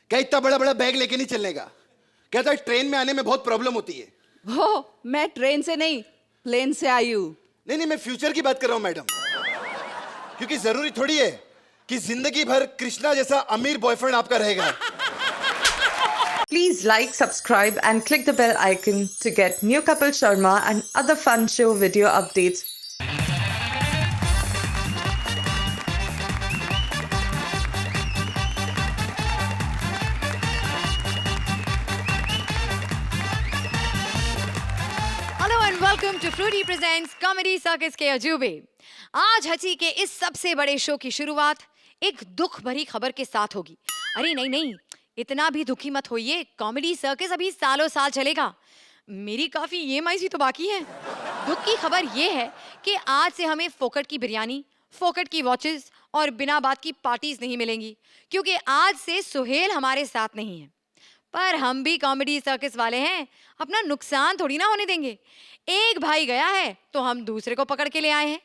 क्या इतना बड़ा बड़ा बैग लेके नहीं चलने का? कहता है ट्रेन में आने में बहुत प्रॉब्लम होती है। वो मैं ट्रेन से नहीं प्लेन से आई हूँ। नहीं नहीं, मैं फ्यूचर की बात कर रहा हूँ मैडम, क्योंकि जरूरी थोड़ी है कि जिंदगी भर कृष्णा जैसा अमीर बॉयफ्रेंड आपका रहेगा। Please like, subscribe and click the bell icon to get new Kapil Sharma and other fun show video updates. Hello and welcome to Frooti presents comedy circus के अजूबे। आज हंसी के इस सबसे बड़े शो की शुरुआत एक दुख भरी खबर के साथ होगी। अरे नहीं नहीं, इतना भी दुखी मत होइए, कॉमेडी सर्कस अभी सालों साल चलेगा। मेरी काफी EMI सी तो बाकी है। दुख की खबर ये है कि आज से हमें फोकट की बिरयानी, फोकट की वॉचेस और बिना बात की पार्टीज नहीं मिलेंगी, क्योंकि आज से सुहेल हमारे साथ नहीं है। पर हम भी कॉमेडी सर्कस वाले हैं, अपना नुकसान थोड़ी ना होने देंगे। एक भाई गया है तो हम दूसरे को पकड़ के ले आए हैं।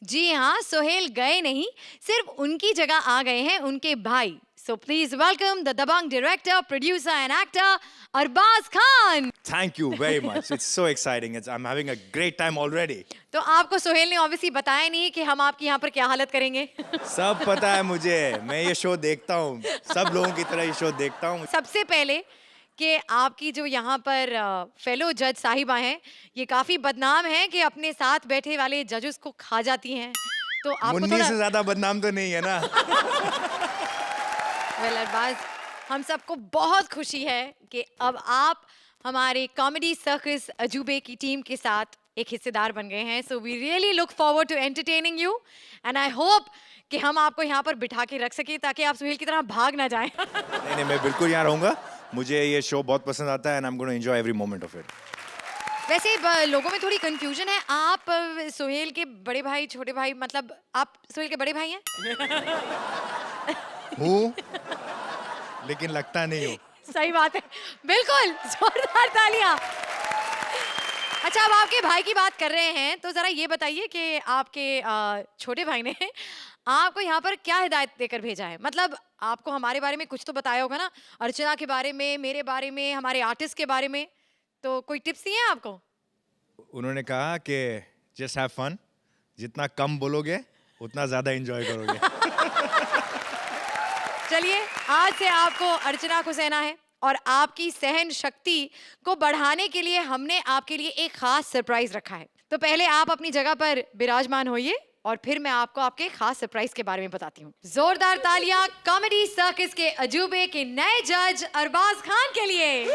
जी हाँ, सोहेल गए नहीं, सिर्फ उनकी जगह आ गए हैं उनके भाई। So please welcome the Dabang director, producer and actor Arbaz Khan. Thank you very much. It's so exciting. I'm having a great time already. तो आपको सोहेल ने ऑब्वियसली बताया नहीं कि हम आपकी यहाँ पर क्या हालत करेंगे। सब पता है मुझे, मैं ये शो देखता हूँ, सब लोगों की तरह ये शो देखता हूँ। सबसे पहले कि आपकी जो यहाँ पर फेलो जज साहिबा हैं, ये काफी बदनाम हैं कि अपने साथ बैठे वाले जजेस को खा जाती हैं। तो आपको मुन्नी से ज्यादा बदनाम तो नहीं है ना? वेल अरबाज, हम सबको बहुत खुशी है कि अब आप हमारे कॉमेडी सर्कस अजूबे की टीम के साथ एक हिस्सेदार बन गए हैं। So we really look forward to entertaining you and I hope कि हम आपको यहाँ पर बिठा के रख सके ताकि आप सुहेल की तरह भाग ना जाएं। नहीं, मैं बिल्कुल यहाँ रहूंगा। मुझे ये शो बहुत पसंद आता है and I am going to enjoy every moment of it. वैसे लोगों में थोड़ी कंफ्यूजन है, आप सोहेल के बड़े भाई, छोटे भाई, मतलब आप सोहेल के बड़े भाई हैं? हूँ, लेकिन लगता नहीं हूँ। सही बात है, बिल्कुल, जोरदार तालियां। अच्छा, अब आपके भाई की बात कर रहे हैं तो जरा ये बताइए कि आपके छोटे भाई ने आपको यहाँ पर क्या हिदायत देकर भेजा है? मतलब आपको हमारे बारे में कुछ तो बताया होगा ना, अर्चना के बारे में, मेरे बारे में, हमारे आर्टिस्ट के बारे में, तो कोई टिप्स दिए हैं आपको? उन्होंने कहा कि जस्ट हैव फन, जितना कम बोलोगे उतना ज्यादा एंजॉय करोगे। चलिए, आज से आपको अर्चना को सहना है और आपकी सहन शक्ति को बढ़ाने के लिए हमने आपके लिए एक खास सरप्राइज रखा है। तो पहले आप अपनी जगह पर विराजमान होइए और फिर मैं आपको आपके खास सरप्राइज के बारे में बताती हूँ। जोरदार तालियां कॉमेडी सर्कस के अजूबे के नए जज अरबाज खान के लिए।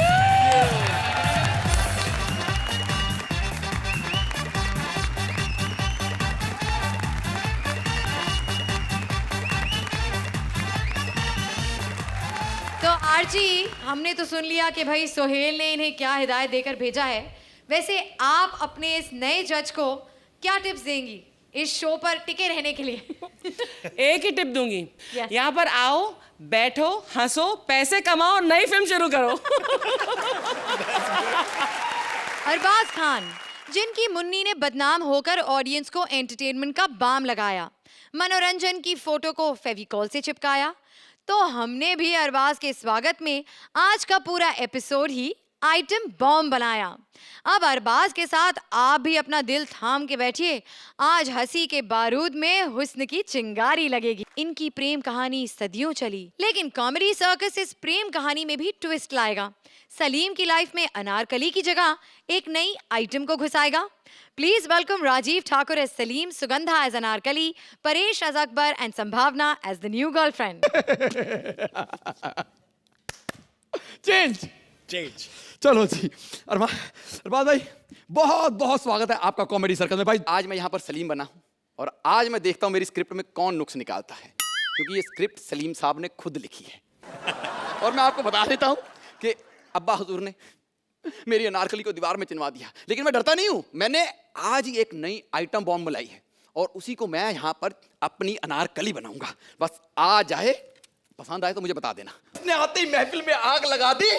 तो आरजी, हमने तो सुन लिया कि भाई सोहेल ने इन्हें क्या हिदायत देकर भेजा है। वैसे आप अपने इस नए जज को क्या टिप्स देंगी इस शो पर टिके रहने के लिए? एक ही टिप दूंगी, Yes. यहाँ पर आओ, बैठो, हंसो, पैसे कमाओ, नई फिल्म शुरू करो। अरबाज खान, जिनकी मुन्नी ने बदनाम होकर ऑडियंस को एंटरटेनमेंट का बाम लगाया, मनोरंजन की फोटो को फेविकॉल से चिपकाया, तो हमने भी अरबाज के स्वागत में आज का पूरा एपिसोड ही आइटम बॉम्ब बनाया। अब अरबाज के साथ आप भी अपना दिल थाम के बैठिए, आज हंसी के बारूद में हुस्न की चिंगारी लगेगी। इनकी प्रेम कहानी सदियों चली, लेकिन कॉमेडी सर्कस इस प्रेम कहानी में भी ट्विस्ट लाएगा। सलीम की लाइफ में अनारकली की जगह एक नई आइटम को घुसाएगा। Please welcome Rajiv Thakur as Salim, Sugandha as Anarkali, Paresh as Akbar and Sambhavna as the new girlfriend. Change चलो जी। अरबाज भाई, बहुत बहुत स्वागत है आपका कॉमेडी सर्कल में। भाई, आज मैं यहाँ पर सलीम बना हूँ और आज मैं देखता हूँ मेरी स्क्रिप्ट में कौन नुक्स निकालता है, क्योंकि ये स्क्रिप्ट सलीम साहब ने खुद लिखी है। और मैं आपको बता देता हूँ कि अब्बा हुजूर ने मेरी अनारकली को दीवार में चिनवा दिया, लेकिन मैं डरता नहीं हूँ। मैंने आज ही एक नई आइटम बॉम्ब बनाई है और उसी को मैं यहाँ पर अपनी अनारकली बनाऊंगा। बस आ जाए, पसंद आए तो मुझे बता देना। अपने आते ही महफिल में आग लगा दी।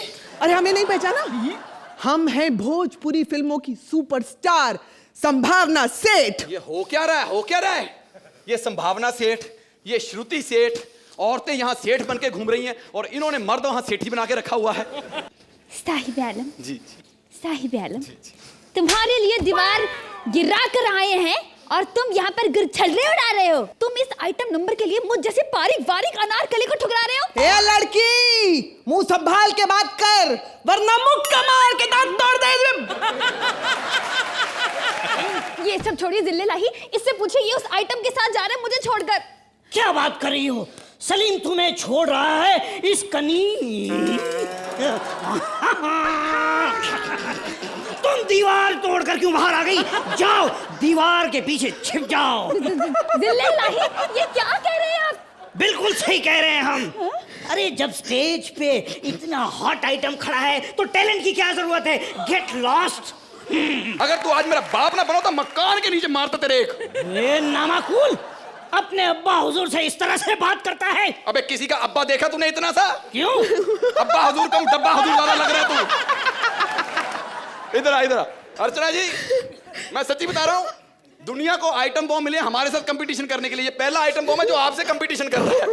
अरे हमें नहीं पहचाना? हम हैं भोजपुरी फिल्मों की सुपरस्टार संभावना सेठ। ये हो क्या रहा है, हो क्या रहा है? ये संभावना सेठ, ये श्रुति सेठ औरतें यहाँ सेठ बन के घूम रही हैं और इन्होंने मर्द वहाँ सेठी बना के रखा हुआ है। साहिब आलम, जी साहिब आलम, तुम्हारे लिए दीवार गिरा कर आए हैं और तुम यहाँ पर गुरछल्ले उड़ा रहे हो। तुम इस आइटम नंबर के लिए मुझ जैसे बारीक बारीक अनारकली को ठुकरा रहे हो। ए लड़की, मुंह संभाल के बात कर, वरना मुक्का मार के दांत तोड़ दे। ये सब छोड़िए जिल्ले लाही, इससे पूछिए ये उस आइटम के साथ जा रहा है मुझे छोड़कर। क्या बात कर रही हो? सलीम तुम्हें छोड़ रहा है इस कनी। तुम दीवार तोड़कर क्यों बाहर आ गई? जाओ दीवार के पीछे छिप जाओ। जिल्ले लाही, ये क्या कह रहे हैं आप? बिल्कुल सही कह रहे हैं हम। अरे जब स्टेज पे इतना हॉट आइटम खड़ा है तो टैलेंट की क्या जरूरत है? Get lost. अगर तू आज मेरा बाप ना बनो तो मकान के नीचे मारता तेरे एक। ए नामाकूल, अपने अब्बा हुजूर से इस तरह से बात करता है? अबे किसी का अब्बा देखा तूने इतना सा? क्यों? अब्बा हुजूर कम डब्बा हुजूर वाला लग रहा है तू। इधर आ, इधर आ। अर्चना जी, मैं सच्ची बता रहा हूँ, दुनिया को आइटम बॉम्ब मिले हमारे साथ कंपटीशन करने के लिए। ये पहला आइटम बॉम्ब है जो आपसे कंपटीशन कर रहा है।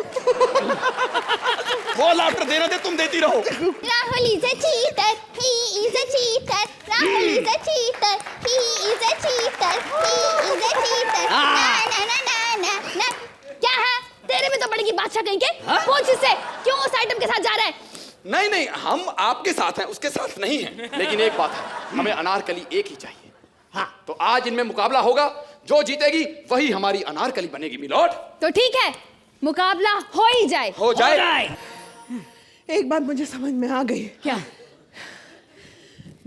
वो लाफ्टर देना दे, तुम देती रहो। Rahul is a cheater, he is a cheater. Rahul is a cheater, he is a cheater, he is a cheater. ना ना ना ना ना। क्या है? तेरे में तो बड़ी की बादशाह कहीं के? पूछ इससे, क्यों उस आइटम के साथ जा रहा है? नहीं नहीं, हम आपके साथ हैं, उसके साथ नहीं हैं। लेकिन एक बात है, हमें अनारकली एक ही चाहिए। हाँ, तो आज इनमें मुकाबला होगा, जो जीतेगी वही हमारी अनारकली बनेगी मिलोड। तो ठीक है, मुकाबला हो ही जाए। हो जाए। एक बात मुझे समझ में आ गई। क्या?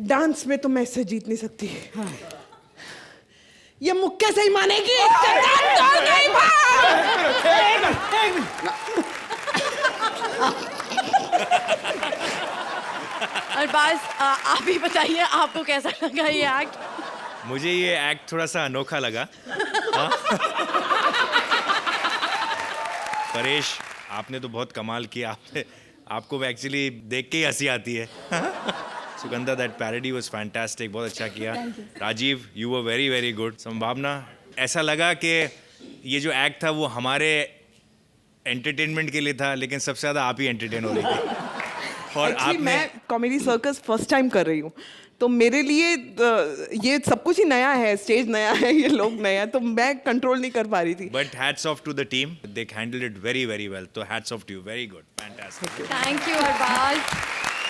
डांस में तो मैं इससे जीत नहीं सकती। हाँ। ये मुक्के से ही मानेगी। अरबाज, आप ही बताइए आपको कैसा लगा ये एक्ट? मुझे ये एक्ट थोड़ा सा अनोखा लगा। हाँ? परेश, आपने तो बहुत कमाल किया। आपको एक्चुअली देख के ही हंसी आती है। Sugandha, that parody was fantastic, बहुत अच्छा किया। Rajiv, you were very very good. Sambhavna, ऐसा लगा कि ये जो एक्ट था वो हमारे एंटरटेनमेंट के लिए था, लेकिन सबसे ज़्यादा आप ही एंटरटेन हो रही थी। और Actually, आपने मैं कॉमेडी सर्कस फर्स्ट टाइम कर रही हूँ, तो मेरे लिए ये सब कुछ ही नया है, स्टेज नया है, ये लोग नया है, तो मैं कंट्रोल नहीं कर पा रही थी। But hats off to the team, they handled it very very well. तो hats off to you, very good, fantastic. Thank you Arbaaz.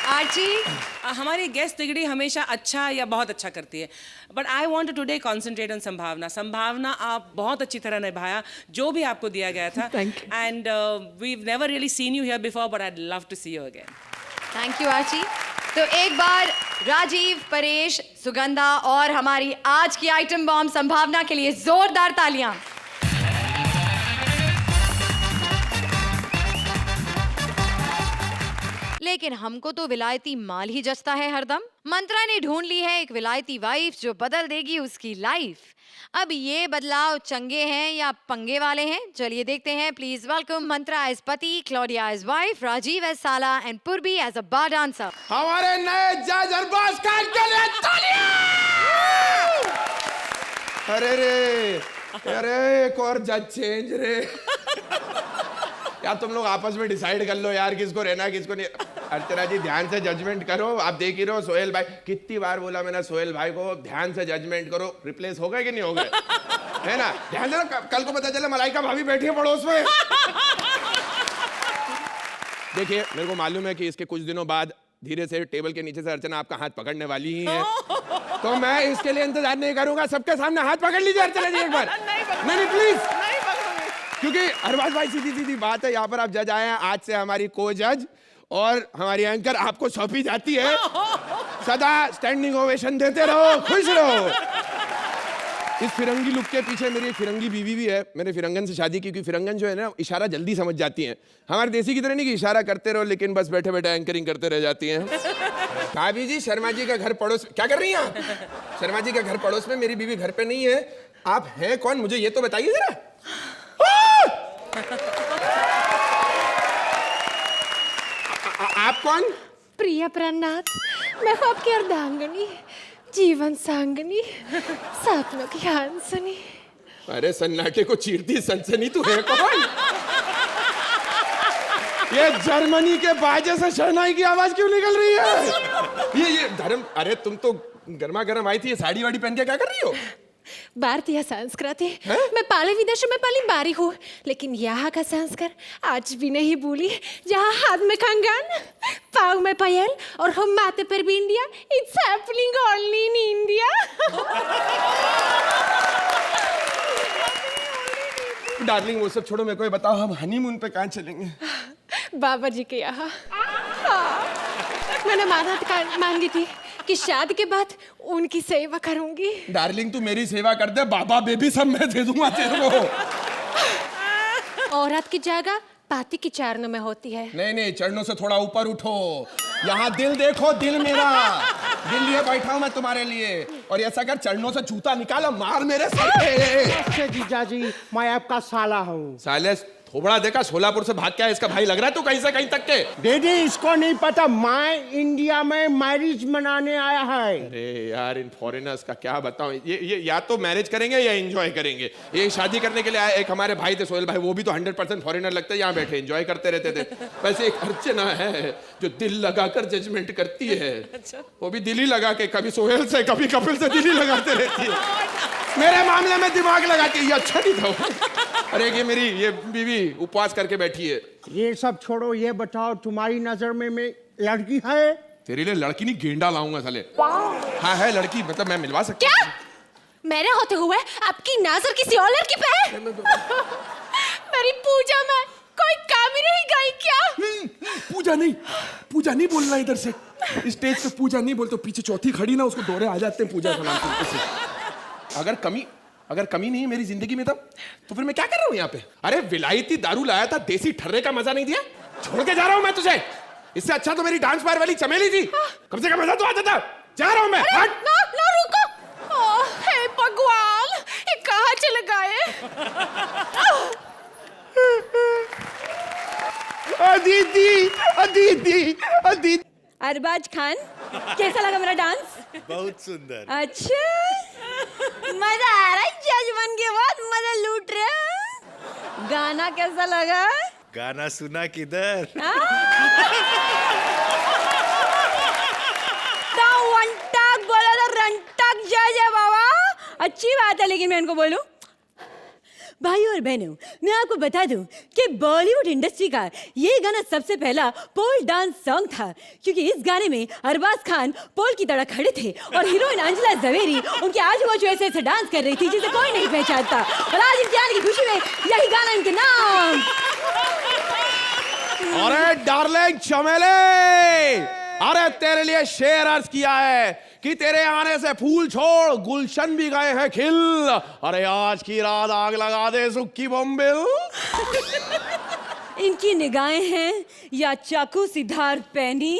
Archi, हमारी गेस्ट तिगड़ी हमेशा अच्छा या बहुत अच्छा करती है, but I want today concentrate on Sambhavna. Sambhavna, आप बहुत अच्छी तरह निभाया जो भी आपको दिया गया था। Thank you. And we never really seen you here before, but I love to see you again. Thank you Archi. तो एक बार राजीव, परेश, सुगंधा और हमारी आज की आइटम बॉम्ब संभावना के लिए जोरदार तालियां। लेकिन हमको तो विलायती माल ही जचता है हरदम। मंत्रा ने ढूंढ ली है एक विलायती वाइफ जो बदल देगी उसकी लाइफ। अब ये बदलाव चंगे हैं या पंगे वाले हैं, चलिए देखते हैं। Please welcome Mantra as pati, Claudia as wife, Rajiv as saala and Purvi as a bar dancer. हमारे नए जज अरबाज खान के लिए तालियां! अरे रे, अरे एक और जज चेंज रे। यार तुम लोग आपस में डिसाइड कर लो यार, किसको रहना किसको नहीं। अर्चना जी, ध्यान से जजमेंट करो। आप देख ही रहो, सोहेल भाई, कितनी बार बोला मैंने सोहेल भाई को ध्यान से जजमेंट करो। रिप्लेस हो गए कि नहीं हो गए? है ना? ध्यान से ना, कल को पता चले मलाइका भाभी बैठी है पड़ोस में। देखिए, मेरे को मालूम है कि इसके कुछ दिनों बाद धीरे से टेबल के नीचे से अर्चना आपका हाथ पकड़ने वाली ही है, तो मैं इसके लिए इंतजार नहीं करूंगा। सबके सामने हाथ पकड़ लीजिए अर्चना जी एक बार। नहीं प्लीज, क्योंकि अरबाज भाई सीधी सीधी बात है, यहाँ पर आप जज आए हैं, आज से हमारी को जज और हमारी एंकर आपको सौंपी जाती है। सदा स्टैंडिंग ओवेशन देते रहो, खुश रहो। इस फिरंगी लुक के पीछे मेरी एक फिरंगी बीवी भी है। मैंने फिरंगन से शादी की, क्योंकि फिरंगन जो है ना, इशारा जल्दी समझ जाती हैं। हमारे देसी की तरह नहीं कि इशारा करते रहो लेकिन बस बैठे बैठे एंकरिंग करते रह जाती हैं। भाभी जी, शर्मा जी का घर पड़ोस, क्या कर रही हैं आप? शर्मा जी का घर पड़ोस में, मेरी बीवी घर पे नहीं है। आप हैं कौन, मुझे ये तो बताइए जरा। आप कौन? प्रिया प्रनाथ, मैं हूँ आपकी अर्धांगिनी, जीवन सांगनी, सपनों की हंसनी। अरे सन्नाटे को चीरती सनसनी, तू है कौन? ये जर्मनी के बाजे से शहनाई की आवाज क्यों निकल रही है? ये धर्म, अरे तुम तो गर्मा गर्म आई थी, ये साड़ी वाड़ी पहन के क्या कर रही हो? भारतीय संस्कृति मैं पहले विदेशों में पहली बारी हूँ, लेकिन यहाँ का संस्कार आज भी नहीं भूली। जहाँ हाथ में कंगन, पाँव में पायल और हम माथे पर भी India. It's happening only in India. Darling वो सब छोड़ो, मेरे को ये बताओ हम हनीमून पे कहाँ चलेंगे? बाबा जी के यहाँ। मैंने मानत मांगी थी कि शादी के बाद उनकी सेवा करूंगी। डार्लिंग तू मेरी सेवा कर दे, बाबा बेबी सब मैं दे दूंगा तेरे को। औरत की जगह पाती की चरणों में होती है। नहीं, चरणों से थोड़ा ऊपर उठो। यहाँ दिल देखो, दिल मेरा, दिल लिए बैठा हूँ मैं तुम्हारे लिए। और ऐसा कर, चरणों से जूता निकालो, मार मेरे सर पे। जीजा जी, मैं आपका साला हूँ। साले थोबड़ा देखा, सोलापुर से भाग के आया इसका भाई लग रहा है तू कहीं से कहीं तक के। दीदी इसको नहीं पता, मैं इंडिया में मैरिज मनाने आया है। अरे यार इन फॉरेनर्स का क्या बताऊं, ये या तो मैरिज करेंगे या एंजॉय करेंगे। ये शादी करने के लिए आए। एक हमारे भाई थे सोहेल भाई, वो भी तो 100% फॉरेनर लगते हैं, यहाँ बैठे एंजॉय करते रहते थे। वैसे एक अर्चना है जो दिल लगाकर जजमेंट करती है। वो भी दिल ही लगा के, कभी सोहेल से कभी कपिल से दिल ही लगाते रहती है। मेरे मामले में दिमाग लगाती है, ये अच्छा नहीं था। अरे ये मेरी ये बीवी उपवास करके बैठी है। ये सब छोड़ो, ये बताओ तुम्हारी नजर में मैं लड़की है? तेरे लिए लड़की नहीं गेंडा लाऊंगा साले। हाँ है लड़की, मतलब मैं मिलवा सकता क्या? मेरे होते हुए आपकी नजर किसी और लड़की पे है? मेरी पूजा में कोई कमी रह गई क्या? पूजा नहीं बोलना इधर से। स्टेज पे पूजा नहीं बोलते, पीछे चौथी खड़ी ना, उसको दौरे आ जाते हैं पूजा का नाम। अगर कमी नहीं है मेरी जिंदगी में तब तो फिर मैं क्या कर रहा हूँ यहाँ पे? अरे विलायती दारू लाया था, देसी ठर्रे का मजा नहीं दिया, छोड़ के जा रहा हूँ मैं तुझे। इससे अच्छा तो मेरी डांस बार वाली चमेली थी, कम से कम मजा तो आता था। जा रहा हूँ मैं। ना रुको। हे भगवान, ये कहाँ चले गए? दीदी अरबाज खान, कैसा लगा मेरा डांस? बहुत सुंदर। अच्छा, मजा आ रहा है। जजमन के बाद मजा लूट रहे हैं। गाना कैसा लगा? गाना सुना किधर? तो वंटक बोला तो रंटक जज है बाबा। अच्छी बात है, लेकिन मैं इनको बोलूं, भाइयों और बहनों, मैं आपको बता दूं कि बॉलीवुड इंडस्ट्री का ये गाना सबसे पहला पोल डांस सॉन्ग था, क्योंकि इस गाने में अरबाज खान पोल की तरह खड़े थे और हीरोइन अंजला जवेरी उनके आजू बाजू ऐसे ऐसे डांस कर रही थी जिसे कोई नहीं पहचानता। और आज इम्तिहान की खुशी में यही गाना इनके नाम। अरे डार्लिंग चमेले, अरे तेरे लिए शेर अर्ज किया है कि तेरे आने से फूल छोड़ गुलशन भी गए हैं खिल। अरे आज की रात आग लगा दे सुक्की बॉम्बिल। इनकी निगाहें हैं या चाकू सी धार पैनी,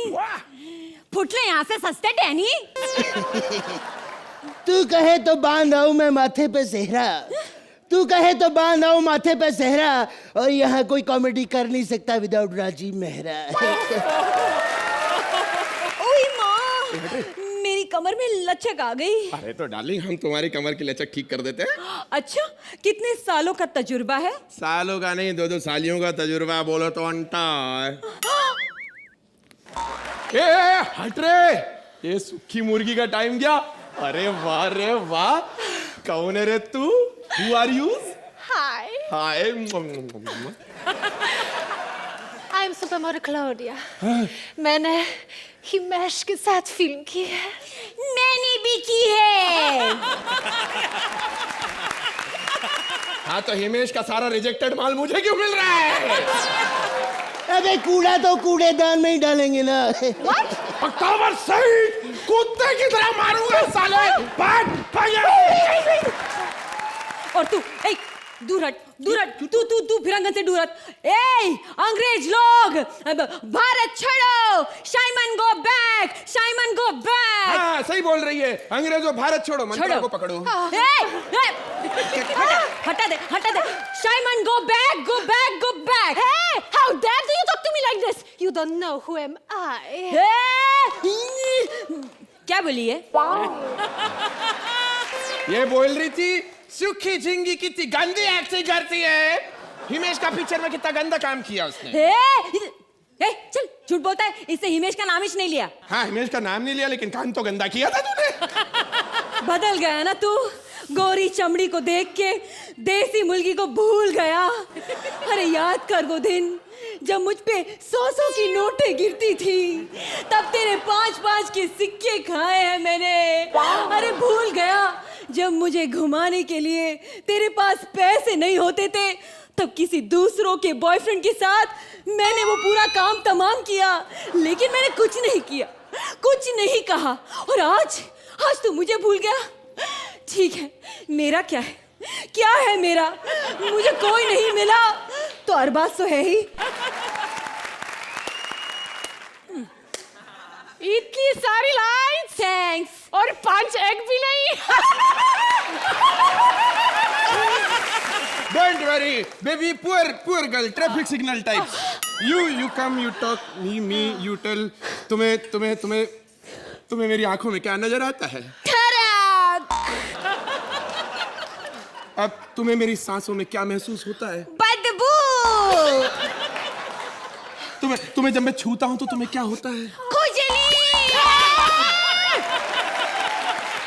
फुटले यहाँ से सस्ते टहनी। तू कहे तो बांध आऊं मैं माथे पे सेहरा, तू कहे तो बांध आऊं माथे पे सेहरा, और यहाँ कोई कॉमेडी कर नहीं सकता विदाउट राजीव मेहरा। ओए माँ, मेरी कमर में लचक आ गई। अरे तो डार्लिंग हम तुम्हारी कमर की लचक ठीक कर देते हैं। अच्छा, कितने सालों का तजुर्बा है? सालों का नहीं, 2-2 सालियों का तजुर्बा बोलो तो अंटा है। ए हट रे, ये सुखी मुर्गी का टाइम गया। अरे वाह, कौन है रे तू? Who are you? Hi, I M supermodel Claudia. मैंने हिमेश के साथ फिल्म की है। मैंने भी की है। हाँ तो हिमेश का सारा रिजेक्टेड माल मुझे क्यों मिल रहा है? अबे कूड़ा तो कूड़ेदान में ही डालेंगे ना। पक्कावर सही, कुत्ते की तरह मारूंगा साले। और तू, दूर हट, तू फिरंगन से दूर हट। अंग्रेज लोग, भारत छोड़ो, साइमन गो बैक। हाँ सही बोल रही है, अंग्रेजों भारत छोड़ो, मंत्रा को पकड़ो। हटा दे, Simon go back. How dare you talk to me like this? You don't know who am I. क्या बोली है? ये बोल रही थी सुखी झिंगी कितनी गंदी एक्टिंग करती है। हिमेश का पिक्चर में कितना गंदा काम किया उसने। चल झूठ बोलता है, इससे हिमेश का नाम ही नहीं लिया। हाँ हिमेश का नाम नहीं लिया, लेकिन काम तो गंदा किया था तूने। बदल गया ना तू, गोरी चमड़ी को देख के देसी मुर्गी को भूल गया। अरे याद कर वो दिन जब मुझ पे 100 की नोटें गिरती थी, तब तेरे 5 के सिक्के खाए हैं मैंने। अरे भूल गया जब मुझे घुमाने के लिए तेरे पास पैसे नहीं होते थे, तब किसी दूसरों के बॉयफ्रेंड के साथ मैंने वो पूरा काम तमाम किया, लेकिन मैंने कुछ नहीं किया, कुछ नहीं कहा। और आज तू मुझे भूल गया। ठीक है, मेरा क्या है, क्या है मेरा? मुझे कोई नहीं मिला तो अरबाज तो है ही। इतनी सारी लाइन्स, थैंक्स। और 5 एग भी नहीं। Don't worry, baby, poor girl, traffic signal types. You come, you talk, me, you tell. तुम्हें मेरी आंखों में क्या नजर आता है? अब तुम्हें मेरी सांसों में क्या महसूस होता है? बदबू। तुम्हें जब मैं छूता हूं तो तुम्हें क्या होता है? खुजली।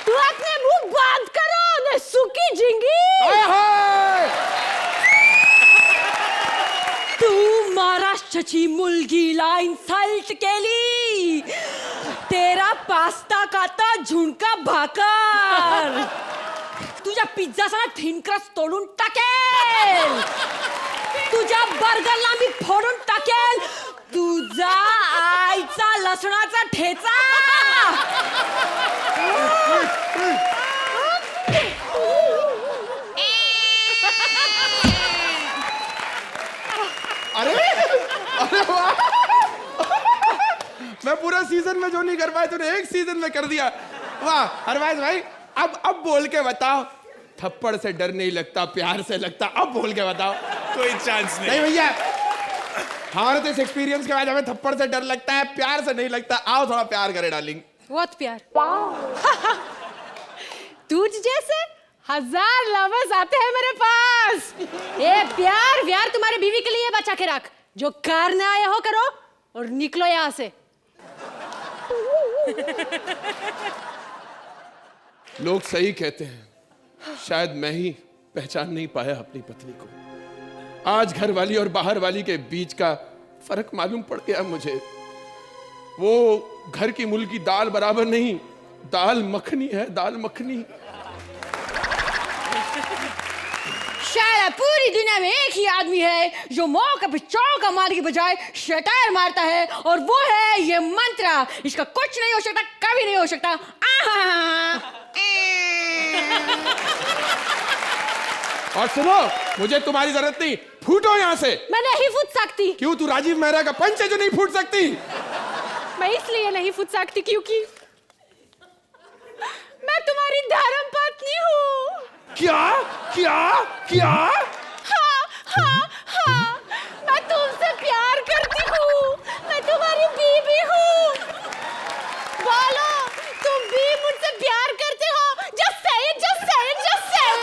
तू अपने मुंह बंद करो न सूखी झिंगी। तू महाराष्ट्राची मुलगी लाईन सल्ट केली, तेरा पास्ता खाता झुणका भाकर, तुझ्या पिझ्झाचा थिनक्रस तोडून टाकेल, तुझ्या बर्गरला मी फोडून टाकेल, तुझा आईचा लसणाचा ठेचा। अरे वाह! मैं पूरा सीजन में जो नहीं कर पाया तूने एक सीजन में कर दिया। वाह अरबाज भाई, अब बोल के बताओ, थप्पड़ से डर नहीं लगता, प्यार से लगता। अब बोल के बताओ। कोई चांस नहीं भैया, हमारे तो इस एक्सपीरियंस के बाद हमें थप्पड़ से डर लगता है, प्यार से नहीं लगता। आओ थोड़ा प्यार करे डार्लिंग। बहुत प्यार। तुझ जैसे 1000 लवर्स आते हैं मेरे पास। ये प्यार तुम्हारे बीवी के लिए बचा के रख, जो करने आए हो करो और निकलो यहाँ से। लोग सही कहते हैं, शायद मैं ही पहचान नहीं पाया अपनी पत्नी को। आज घर वाली और बाहर वाली के बीच का फर्क मालूम पड़ गया मुझे। वो घर की मुल्की दाल बराबर नहीं, दाल मखनी है, दाल मखनी। शायद पूरी दुनिया में एक ही आदमी है जो मौका पे चौका मारने की बजाय शटायर मारता है, और वो है ये मंत्रा। इसका कुछ नहीं हो सकता, कभी नहीं हो सकता। और सुनो, मुझे तुम्हारी जरूरत नहीं, फूटो यहाँ से। मैं नहीं फूट सकती। क्यों? तू राजीव मेहरा का पंच है जो नहीं फूट सकती। मैं इसलिए नहीं फूट सकती क्योंकि मैं तुम्हारी धर्म पत्नी हूँ। क्या क्या क्या? हाँ, मैं तुमसे प्यार करती हूँ, मैं तुम्हारी बीवी हूँ। बोलो, तुम भी मुझसे प्यार करते हो? Just say it, just say it, just say it।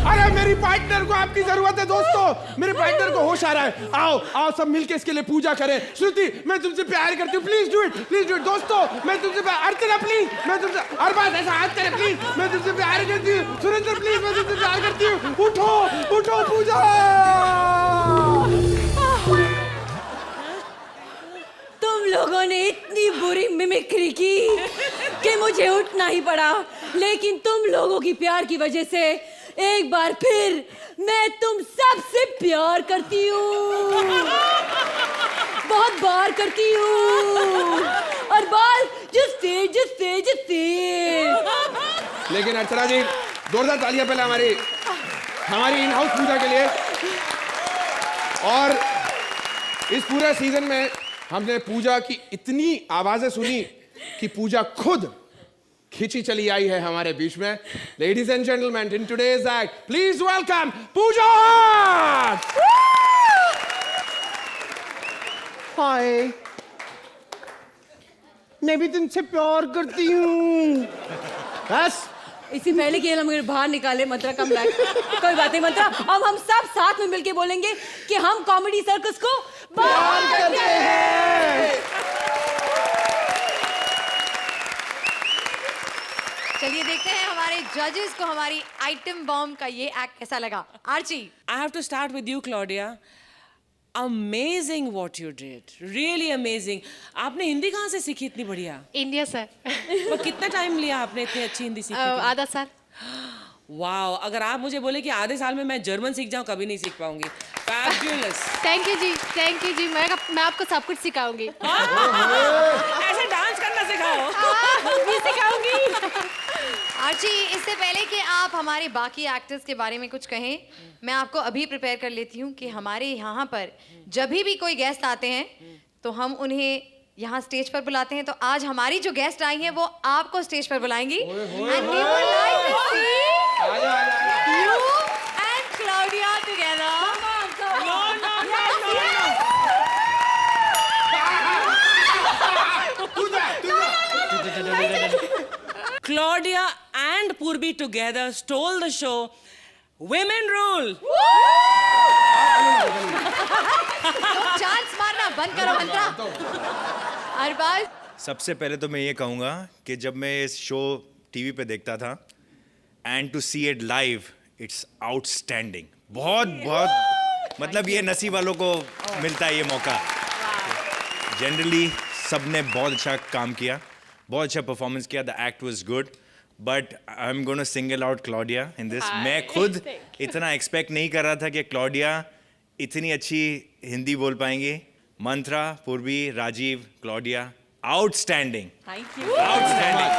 अरे मेरी पार्टनर को आपकी जरूरत है दोस्तों, मेरे पार्टनर को होश आ रहा है। आओ सब मिलके इसके लिए पूजा करें। श्रुति, मैं तुमसे प्यार करती हूँ, प्लीज डू इट दोस्तों। मैं तुमसे अर्चना प्लीज, मैं तुमसे अरबाज ऐसा हाथ करे प्लीज, मैं तुमसे प्यार करती हूँ। सुरेंद्र प्लीज, मैं तुमसे प्यार करती हूँ। उठो पूजा। तुम लोगों ने इतनी बुरी मिमिक्री की कि मुझे उठना ही पड़ा, लेकिन तुम लोगों की प्यार की वजह से एक बार फिर मैं तुम सबसे प्यार करती हूँ, बहुत बार करती हूँ, और बाल जिससे लेकिन अर्चना जी, जोरदार तालियां पहले हमारी इन हाउस पूजा के लिए। और इस पूरे सीजन में हमने पूजा की इतनी आवाजें सुनी कि पूजा खुद खिंची चली आई है हमारे बीच में। Ladies and gentleman, in today's act, please welcome Pooja. Hi. मैं भी तुमसे प्यार करती हूँ। बस इससे पहले कि हम बाहर निकाले मंत्रा कम बैक। कोई बात नहीं मंत्रा, अब हम सब साथ में मिलके बोलेंगे कि हम कॉमेडी सर्कस को प्यार करते हैं। चलिए देखते हैं हमारे जजेस को हमारी आइटम बॉम्ब का ये एक्ट कैसा लगा। Archi, I have to start with you, Claudia. Amazing what you did. Really amazing. आपने हिंदी कहाँ से सीखी इतनी बढ़िया? India sir. तो कितना टाइम लिया आपने इतनी अच्छी हिंदी सीखने के लिए? आधा साल। वाओ, अगर आप मुझे बोले कि आधे साल में मैं जर्मन सीख जाऊं, कभी नहीं सीख पाऊंगी। Fabulous. थैंक यू जी, मैं आपको सब कुछ सिखाऊंगी। ऐसे डांस करना सिखाओ। भी सिखाऊंगी। आर्ची, इससे पहले कि आप हमारे बाकी एक्टर्स के बारे में कुछ कहें, मैं आपको अभी प्रिपेयर कर लेती हूँ कि हमारे यहाँ पर जब भी कोई गेस्ट आते हैं तो हम उन्हें यहाँ स्टेज पर बुलाते हैं। तो आज हमारी जो गेस्ट आई हैं वो आपको स्टेज पर बुलाएंगी। And we would like to see you and Claudia together. Claudia and Purvi together stole the show. Women rule. Chance मारना बंद करो मंत्रा। अरबाज, सबसे पहले तो मैं ये कहूँगा कि जब मैं इस शो टीवी पे देखता था and to see it live, it's outstanding. बहुत मतलब ये नसीब वालों को मिलता है ये मौका। जनरली सबने बहुत अच्छा काम किया, बहुत अच्छा परफॉर्मेंस किया। The act was good, but I am gonna single out Claudia in this. मैं खुद इतना एक्सपेक्ट नहीं कर रहा था कि क्लॉडिया इतनी अच्छी हिंदी बोल पाएंगी। मंत्रा, पूर्वी, राजीव, क्लॉडिया, आउटस्टैंडिंग, आउटस्टैंडिंग।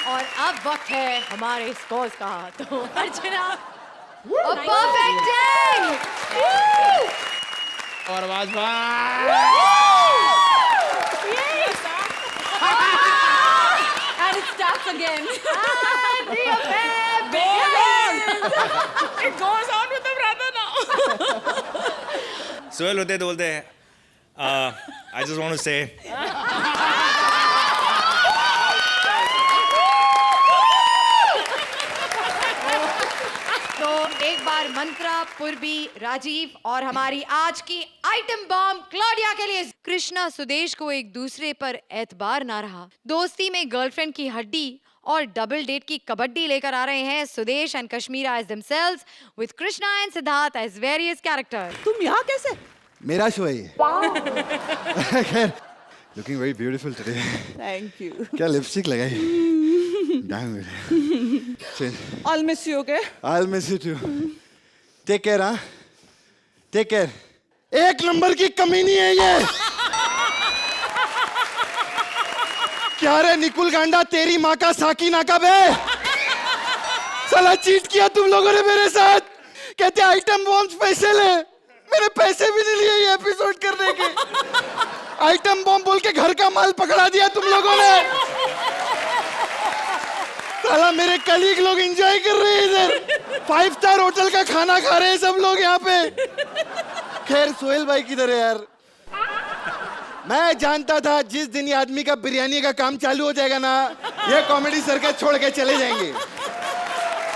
और अब वक्त है हमारे स्कोर्स का। तो अर्चना, परफेक्ट डे। और आवाज And it starts again. It goes on with the brother now. Sohail होते तो बोलते हैं आई जस्ट वांट टू से तो एक बार मंत्रा, पूर्वी, राजीव और हमारी आज की आइटम बॉम्ब क्लॉडिया के लिए। कृष्णा सुदेश को एक दूसरे पर एतबार ना रहा। दोस्ती में गर्लफ्रेंड की हड्डी और डबल डेट की कबड्डी लेकर आ रहे हैं Sudesh and Kashmira as themselves with Krishna and Siddharth as various character. तुम यहाँ कैसे? मेरा शो है ये। Looking very beautiful today. Thank you. क्या लिपस्टिक लगाई। Damn it. I'll miss you, okay? I'll miss you too. Take care, हाँ? Take care. एक नंबर की कमीनी है ये। क्या रे निकुल गांडा, तेरी माँ का साकिना कब है? साला चीट किया तुम लोगों ने मेरे साथ। कहते आइटम बॉम्ब स्पेशल है, मेरे पैसे भी नहीं लिए ये एपिसोड करने के। आइटम बॉम्ब बोल के घर का माल पकड़ा दिया तुम लोगों ने। साला मेरे कलीग लोग एंजॉय कर रहे हैं इधर, 5 स्टार होटल का खाना खा रहे हैं सब लोग यहाँ पे। खैर सोहेल भाई किधर है यार? मैं जानता था जिस दिन ये आदमी का बिरयानी का काम चालू हो जाएगा ना, ये कॉमेडी सर्कस छोड़ के चले जाएंगे।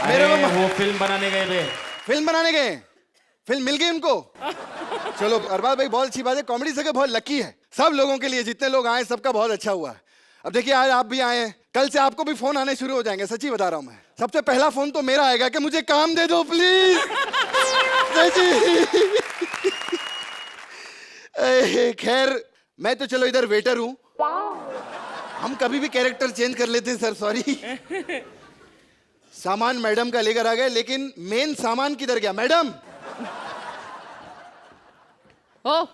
मेरे को वो फिल्म बनाने गए थे। फिल्म बनाने गए, फिल्म मिल गई उनको। चलो अरबाज भाई बहुत अच्छी बात है, कॉमेडी सर्कस बहुत लकी है। सब लोगों के लिए जितने लोग आए सबका बहुत अच्छा हुआ। अब देखिए आज आप भी आए, कल से आपको भी फोन आने शुरू हो जाएंगे। सच्ची बता रहा हूँ मैं, सबसे पहला फोन तो मेरा आएगा कि मुझे काम दे दो प्लीज। खैर मैं तो चलो इधर वेटर हूँ, हम कभी भी कैरेक्टर चेंज कर लेते हैं सर, सॉरी। सामान मैडम का लेकर आ गए, लेकिन मेन सामान किधर गया मैडम? ओ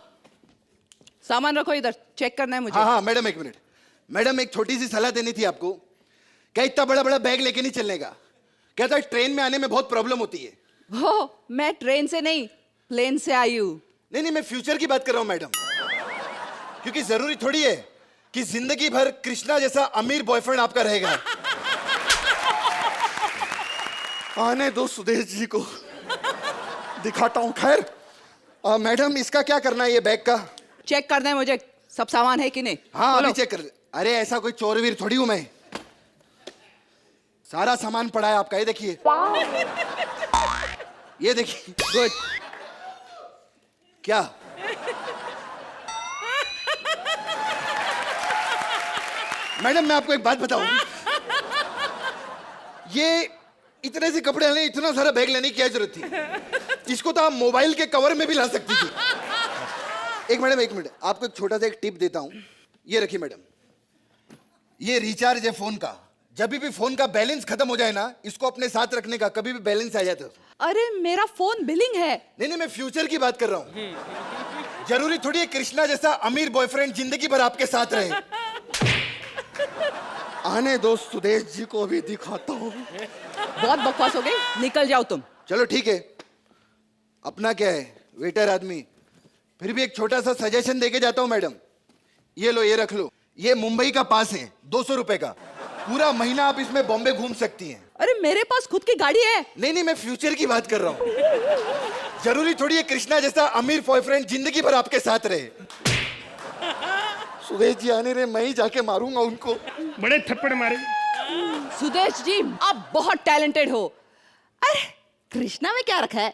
सामान रखो इधर, चेक करना है मुझे। हाँ हाँ मैडम एक मिनट। मैडम एक छोटी सी सलाह देनी थी आपको। क्या इतना बड़ा बड़ा बैग लेके नहीं चलने का? कहता है ट्रेन में आने में बहुत प्रॉब्लम होती है। हो मैं ट्रेन से नहीं प्लेन से आई हूँ। नहीं नहीं मैं फ्यूचर की बात कर रहा हूँ मैडम, क्योंकि जरूरी थोड़ी है कि जिंदगी भर कृष्णा जैसा अमीर बॉयफ्रेंड आपका रहेगा। आने दो सुदेश जी को, दिखाता हूँ। खैर मैडम इसका क्या करना है ये बैग का? चेक करना है मुझे, सब सामान है कि नहीं? हाँ अभी चेक कर। अरे ऐसा कोई चोरवीर थोड़ी हूं मैं, सारा सामान पड़ा है आपका। ये देखिए, ये देखिए। गुड। क्या मैडम मैं आपको एक बात बताऊं, ये इतने से कपड़े लेने, इतना सारा बैग लेने की क्या जरूरत थी? इसको तो आप मोबाइल के कवर में भी ला सकती थी। एक मिनट आपको एक छोटा सा एक टिप देता हूं। ये रखिए मैडम, ये रिचार्ज है फोन का। जब भी फोन का बैलेंस खत्म हो जाए ना, इसको अपने साथ रखने का, कभी भी बैलेंस आ जाए तो। अरे मेरा फोन बिलिंग है। नहीं मैं फ्यूचर की बात कर रहा हूं। जरूरी थोड़ी है कृष्णा जैसा अमीर बॉयफ्रेंड जिंदगी भर आपके साथ रहे। आने दो, सुदेश जी को भी दिखाता हूं। बहुत बकवास हो गई, निकल जाओ तुम। चलो ठीक है, अपना क्या है, वेटर आदमी। फिर भी एक छोटा सा सजेशन देके जाता हूं मैडम। ये लो, ये रख लो। ये मुंबई का पास है, 200 रुपए का। पूरा महीना आप इसमें बॉम्बे घूम सकती हैं। अरे मेरे पास खुद की गाड़ी है। नहीं मैं फ्यूचर की बात कर रहा हूं। जरूरी थोड़ी है कृष्णा जैसा अमीर बॉयफ्रेंड जिंदगी भर आपके साथ रहे। सुदेश जी आने रहे, मैं ही जाके मारूंगा उनको। बड़े थप्पड़ मारे। सुदेश जी आप बहुत टैलेंटेड हो। अरे कृष्णा में क्या रखा है,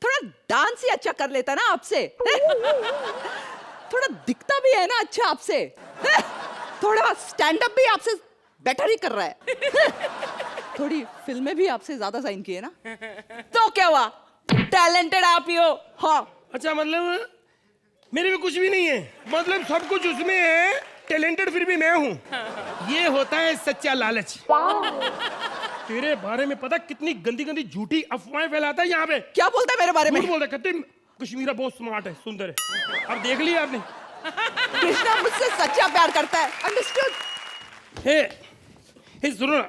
थोड़ा डांस ही अच्छा कर लेता ना आपसे। थोड़ा दिखता भी है ना अच्छा आपसे। थोड़ा स्टैंड अप भी आपसे बेटर ही कर रहा है। थोड़ी फिल्में भी आपसे ज्यादा साइन की है ना, तो क्या हुआ, टैलेंटेड आप ही हो। हाँ अच्छा, मतलब मेरे में कुछ भी नहीं है, मतलब सब कुछ उसमें है, टैलेंटेड फिर भी मैं हूँ। ये होता है सच्चा लालच। तेरे बारे में पता कितनी गंदी गंदी झूठी अफवाहें फैलाता है यहाँ पे। क्या बोलता है मेरे बारे में? बोलता है, कहते कश्मीरा बहुत स्मार्ट है, सुंदर है। अब देख लिया आपने, कृष्णा मुझसे सच्चा प्यार करता है। अंडरस्टूड? हे सुनो ना,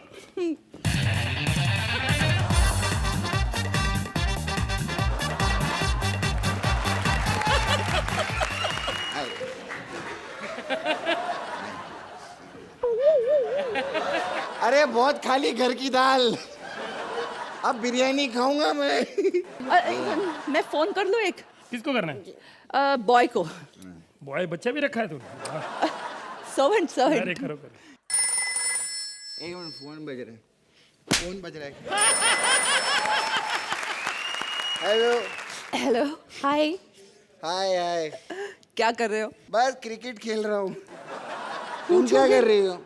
अरे बहुत खाली घर की दाल, अब बिरयानी खाऊंगा मैं। मैं फोन कर लूं एक? किसको करना है? बॉय को। बॉय बच्चा भी रखा है तूने? सर्वेंट। अरे करो। एक मिनट, फोन बज रहा है। हेलो। हाय। हाय। क्या कर रहे हो? बस क्रिकेट खेल रहा हूँ। तुम क्या कर रही हो?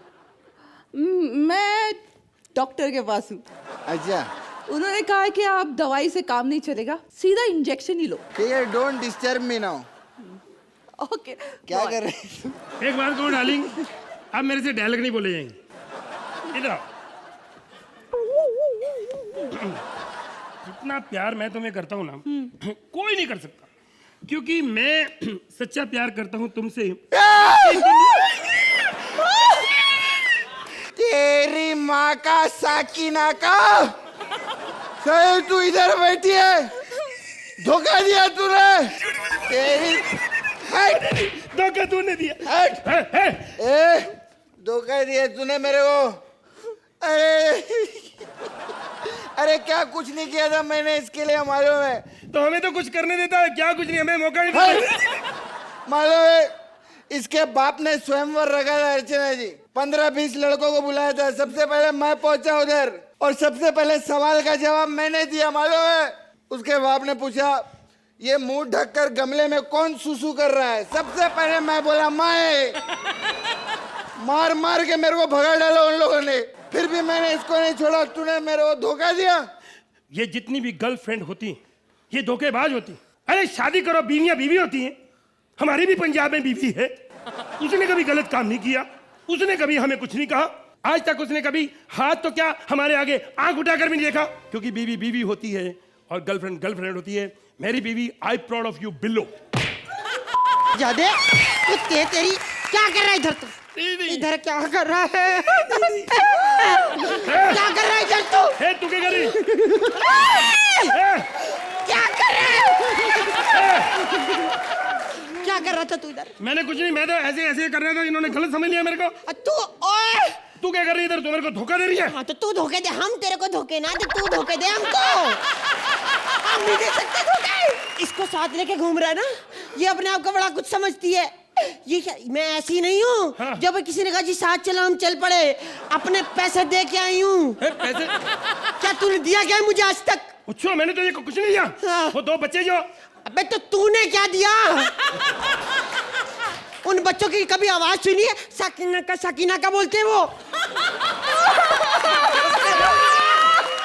मैं डॉक्टर के पास हूँ। अच्छा, उन्होंने कहा है कि आप दवाई से काम नहीं चलेगा, सीधा इंजेक्शन ही लो। ठीक है, don't disturb me now. Okay. क्या कर रहे हैं? एक बात कहूँ डार्लिंग, अब मेरे से डायलॉग नहीं बोले जाएंगे। इधर आओ। इतना प्यार मैं तुम्हें करता हूँ ना, कोई नहीं कर सकता, क्योंकि मैं सच्चा प्यार करता हूँ तुमसे। तेरी माँ का साकिना का, सही तू इधर बैठी है, धोखा दिया तूने। तेरी धोखा तूने दिया। धोखा दिया तूने मेरे को। अरे क्या कुछ नहीं किया था मैंने इसके लिए, मालूम है? तो हमें तो कुछ करने देता है क्या? कुछ नहीं, हमें मौका नहीं देता। मालूम है, इसके बाप ने स्वयंवर रखा था अर्चना जी, 15-20 लड़कों को बुलाया था। सबसे पहले मैं पहुंचा उधर और सबसे पहले सवाल का जवाब मैंने दिया, मालूम है? उसके बाप ने पूछा, ये मुंह ढककर गमले में कौन सुसु कर रहा है? सबसे पहले मैं बोला, मैं। मार मार के मेरे को भगा डाला उन लोगों ने, फिर भी मैंने इसको नहीं छोड़ा। तूने मेरे को धोखा दिया। ये जितनी भी गर्लफ्रेंड होती हैं, ये धोखेबाज होती हैं। अरे शादी करो, बीवियां बीवी होती हैं। हमारी भी पंजाब में बीवी है, उसने कभी गलत काम नहीं किया, उसने कभी हमें कुछ नहीं कहा। आज तक उसने कभी हाथ तो क्या हमारे आगे आंख उठाकर भी नहीं देखा, क्योंकि बीवी बीवी होती है और गर्लफ्रेंड गर्लफ्रेंड होती है। मेरी बीवी, आई प्राउड ऑफ यू बिल्लो। जादे कुत्ते तेरी, क्या कर रहा है इधर तू? इधर क्या कर रहा है? क्या कर रहा है इधर तू? तू क्या कर रही? क्या कर रहा है? क्या कर रहा था तू इधर? मैंने कुछ नहीं, मैं तो ऐसे ऐसे कर रहा था, इन्होंने गलत समझ लिया मेरे को। तू क्या कर रही है इधर? तू मेरे को धोखा दे रही है। हाँ तो तू धोखे दे, हम तेरे को धोखे ना दे, तू धोखे दे हमको। हम नहीं दे सकते धोखे। इसको साथ लेके घूम रहा है ना, ये अपने आप को बड़ा कुछ समझती है। ये क्या, मैं ऐसी नहीं हूँ। हाँ। जब किसी ने कहा जी साथ चलो हम चल पड़े, अपने पैसे दे के आई हूँ। पैसे क्या तूने दिया क्या है मुझे आज तक? अच्छा, मैंने तो ये कुछ नहीं दिया। हाँ। वो 2 बच्चे जो अबे तो तूने क्या दिया? उन बच्चों की कभी आवाज सुनी है? सकीना का बोलते हैं वो।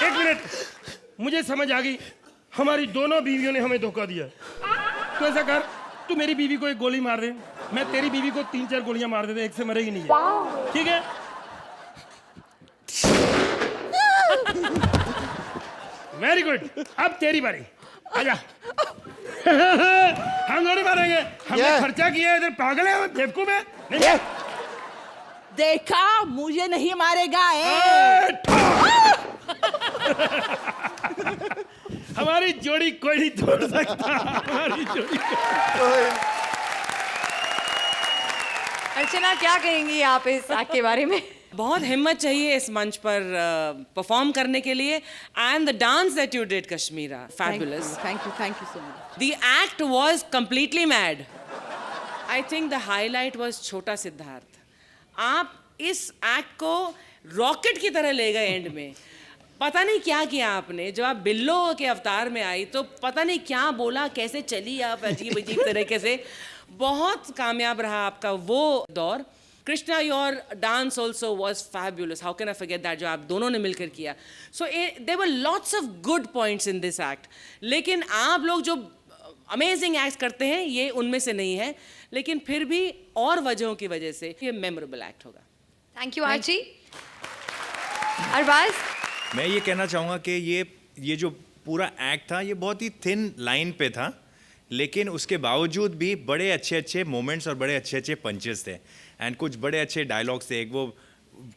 1 मिनट, मुझे समझ आ गई, हमारी दोनों बीवियों ने हमें धोखा दिया। तो ऐसा कर, तू मेरी बीवी को 1 गोली मार दे, मैं तेरी बीवी को 3-4 गोलियां मार देते, एक से मरेगी नहीं है। ठीक है? वेरी गुड, अब तेरी बारी, आजा। हम दोनों मारेंगे, हमने खर्चा किया है, इधर पागल है बेवकूफ है। नहीं देखा, मुझे नहीं मारेगा। हमारी जोड़ी कोई नहीं तोड़ सकता, हमारी जोड़ी अर्चना, क्या कहेंगी आप इस एक्ट के बारे में? बहुत हिम्मत चाहिए इस मंच पर परफॉर्म करने के लिए, and the dance that you did Kashmira, fabulous. Thank you so much. The act was completely mad. I think the highlight was छोटा सिद्धार्थ। आप इस एक्ट को रॉकेट की तरह ले गए एंड में। पता नहीं क्या किया आपने, जब आप बिल्लो के अवतार में आई तो पता नहीं क्या बोला, कैसे चली आप अजीब अजीब तरीके से। बहुत कामयाब रहा आपका वो दौर। Krishna, your dance also was fabulous, how can I forget that, जो आप दोनों ने मिलकर किया। So there were lots of good points in this act, लेकिन आप लोग जो अमेजिंग एक्ट करते हैं ये उनमें से नहीं है, लेकिन फिर भी और वजहों की वजह से ये मेमोरेबल एक्ट होगा। Thank you Archi. अरबाज, मैं ये कहना चाहूँगा कि ये जो पूरा एक्ट था ये बहुत ही थिन लाइन पे था, लेकिन उसके बावजूद भी बड़े अच्छे अच्छे मोमेंट्स और बड़े अच्छे अच्छे पंचेस थे, एंड कुछ बड़े अच्छे डायलॉग्स थे। एक वो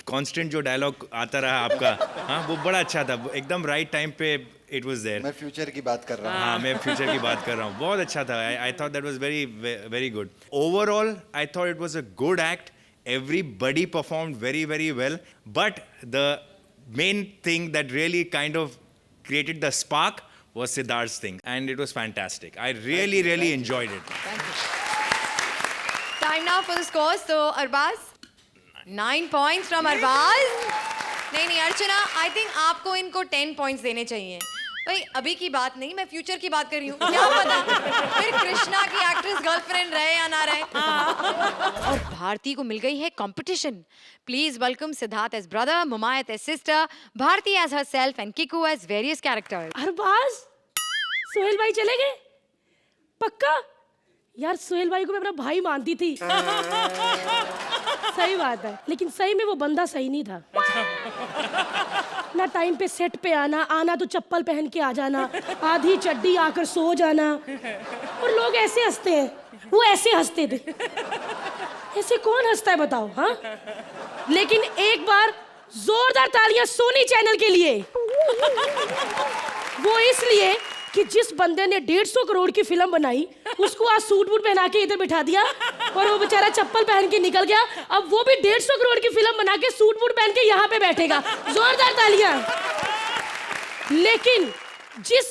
कांस्टेंट जो डायलॉग आता रहा आपका, हाँ वो बड़ा अच्छा था, एकदम राइट टाइम पे इट वाज देयर। मैं फ्यूचर की बात कर रहा हूँ। हाँ, मैं फ्यूचर की बात कर रहा हूँ, बहुत अच्छा था। I thought that was very very good. Overall I thought it was a good act, everybody performed very very well, but the main thing that really kind of created the spark was Siddharth's thing, and it was fantastic. I really enjoyed it. time now for the scores. So Arbaz, 9 points from Arbaz. नहीं अर्चना, I think आपको इनको 10 points देने चाहिए। भाई अभी की बात नहीं, मैं फ्यूचर की बात कर रही हूँ। क्या पता फिर कृष्णा की एक्ट्रेस गर्लफ्रेंड रहे या ना रहे। और भारती को मिल गई है competition. Please welcome Siddharth as brother, Mumait as sister, Bharti as herself and Kiku as various characters. Arbaaz, Sohail भाई चले गए? पक्का? यार सोहेल भाई को मैं अपना भाई मानती थी। सही बात है, लेकिन सही में वो बंदा सही नहीं था। ना टाइम पे सेट पे आना तो चप्पल पहन के आ जाना, आधी चड्डी आकर सो जाना, और लोग ऐसे हंसते हैं, वो ऐसे हंसते थे। ऐसे कौन हंसता है बताओ? हाँ, लेकिन एक बार जोरदार तालियां सोनी चैनल के लिए। वो इसलिए कि जिस बंदे ने 150 करोड़ की फिल्म बनाई उसको आज सूट बूट पहना के इधर बिठा दिया और वो बेचारा चप्पल पहन के निकल गया। अब वो भी 150 करोड़ की फिल्म बना के सूट बूट पहन के यहाँ पे बैठेगा। जोरदार तालियां। लेकिन जिस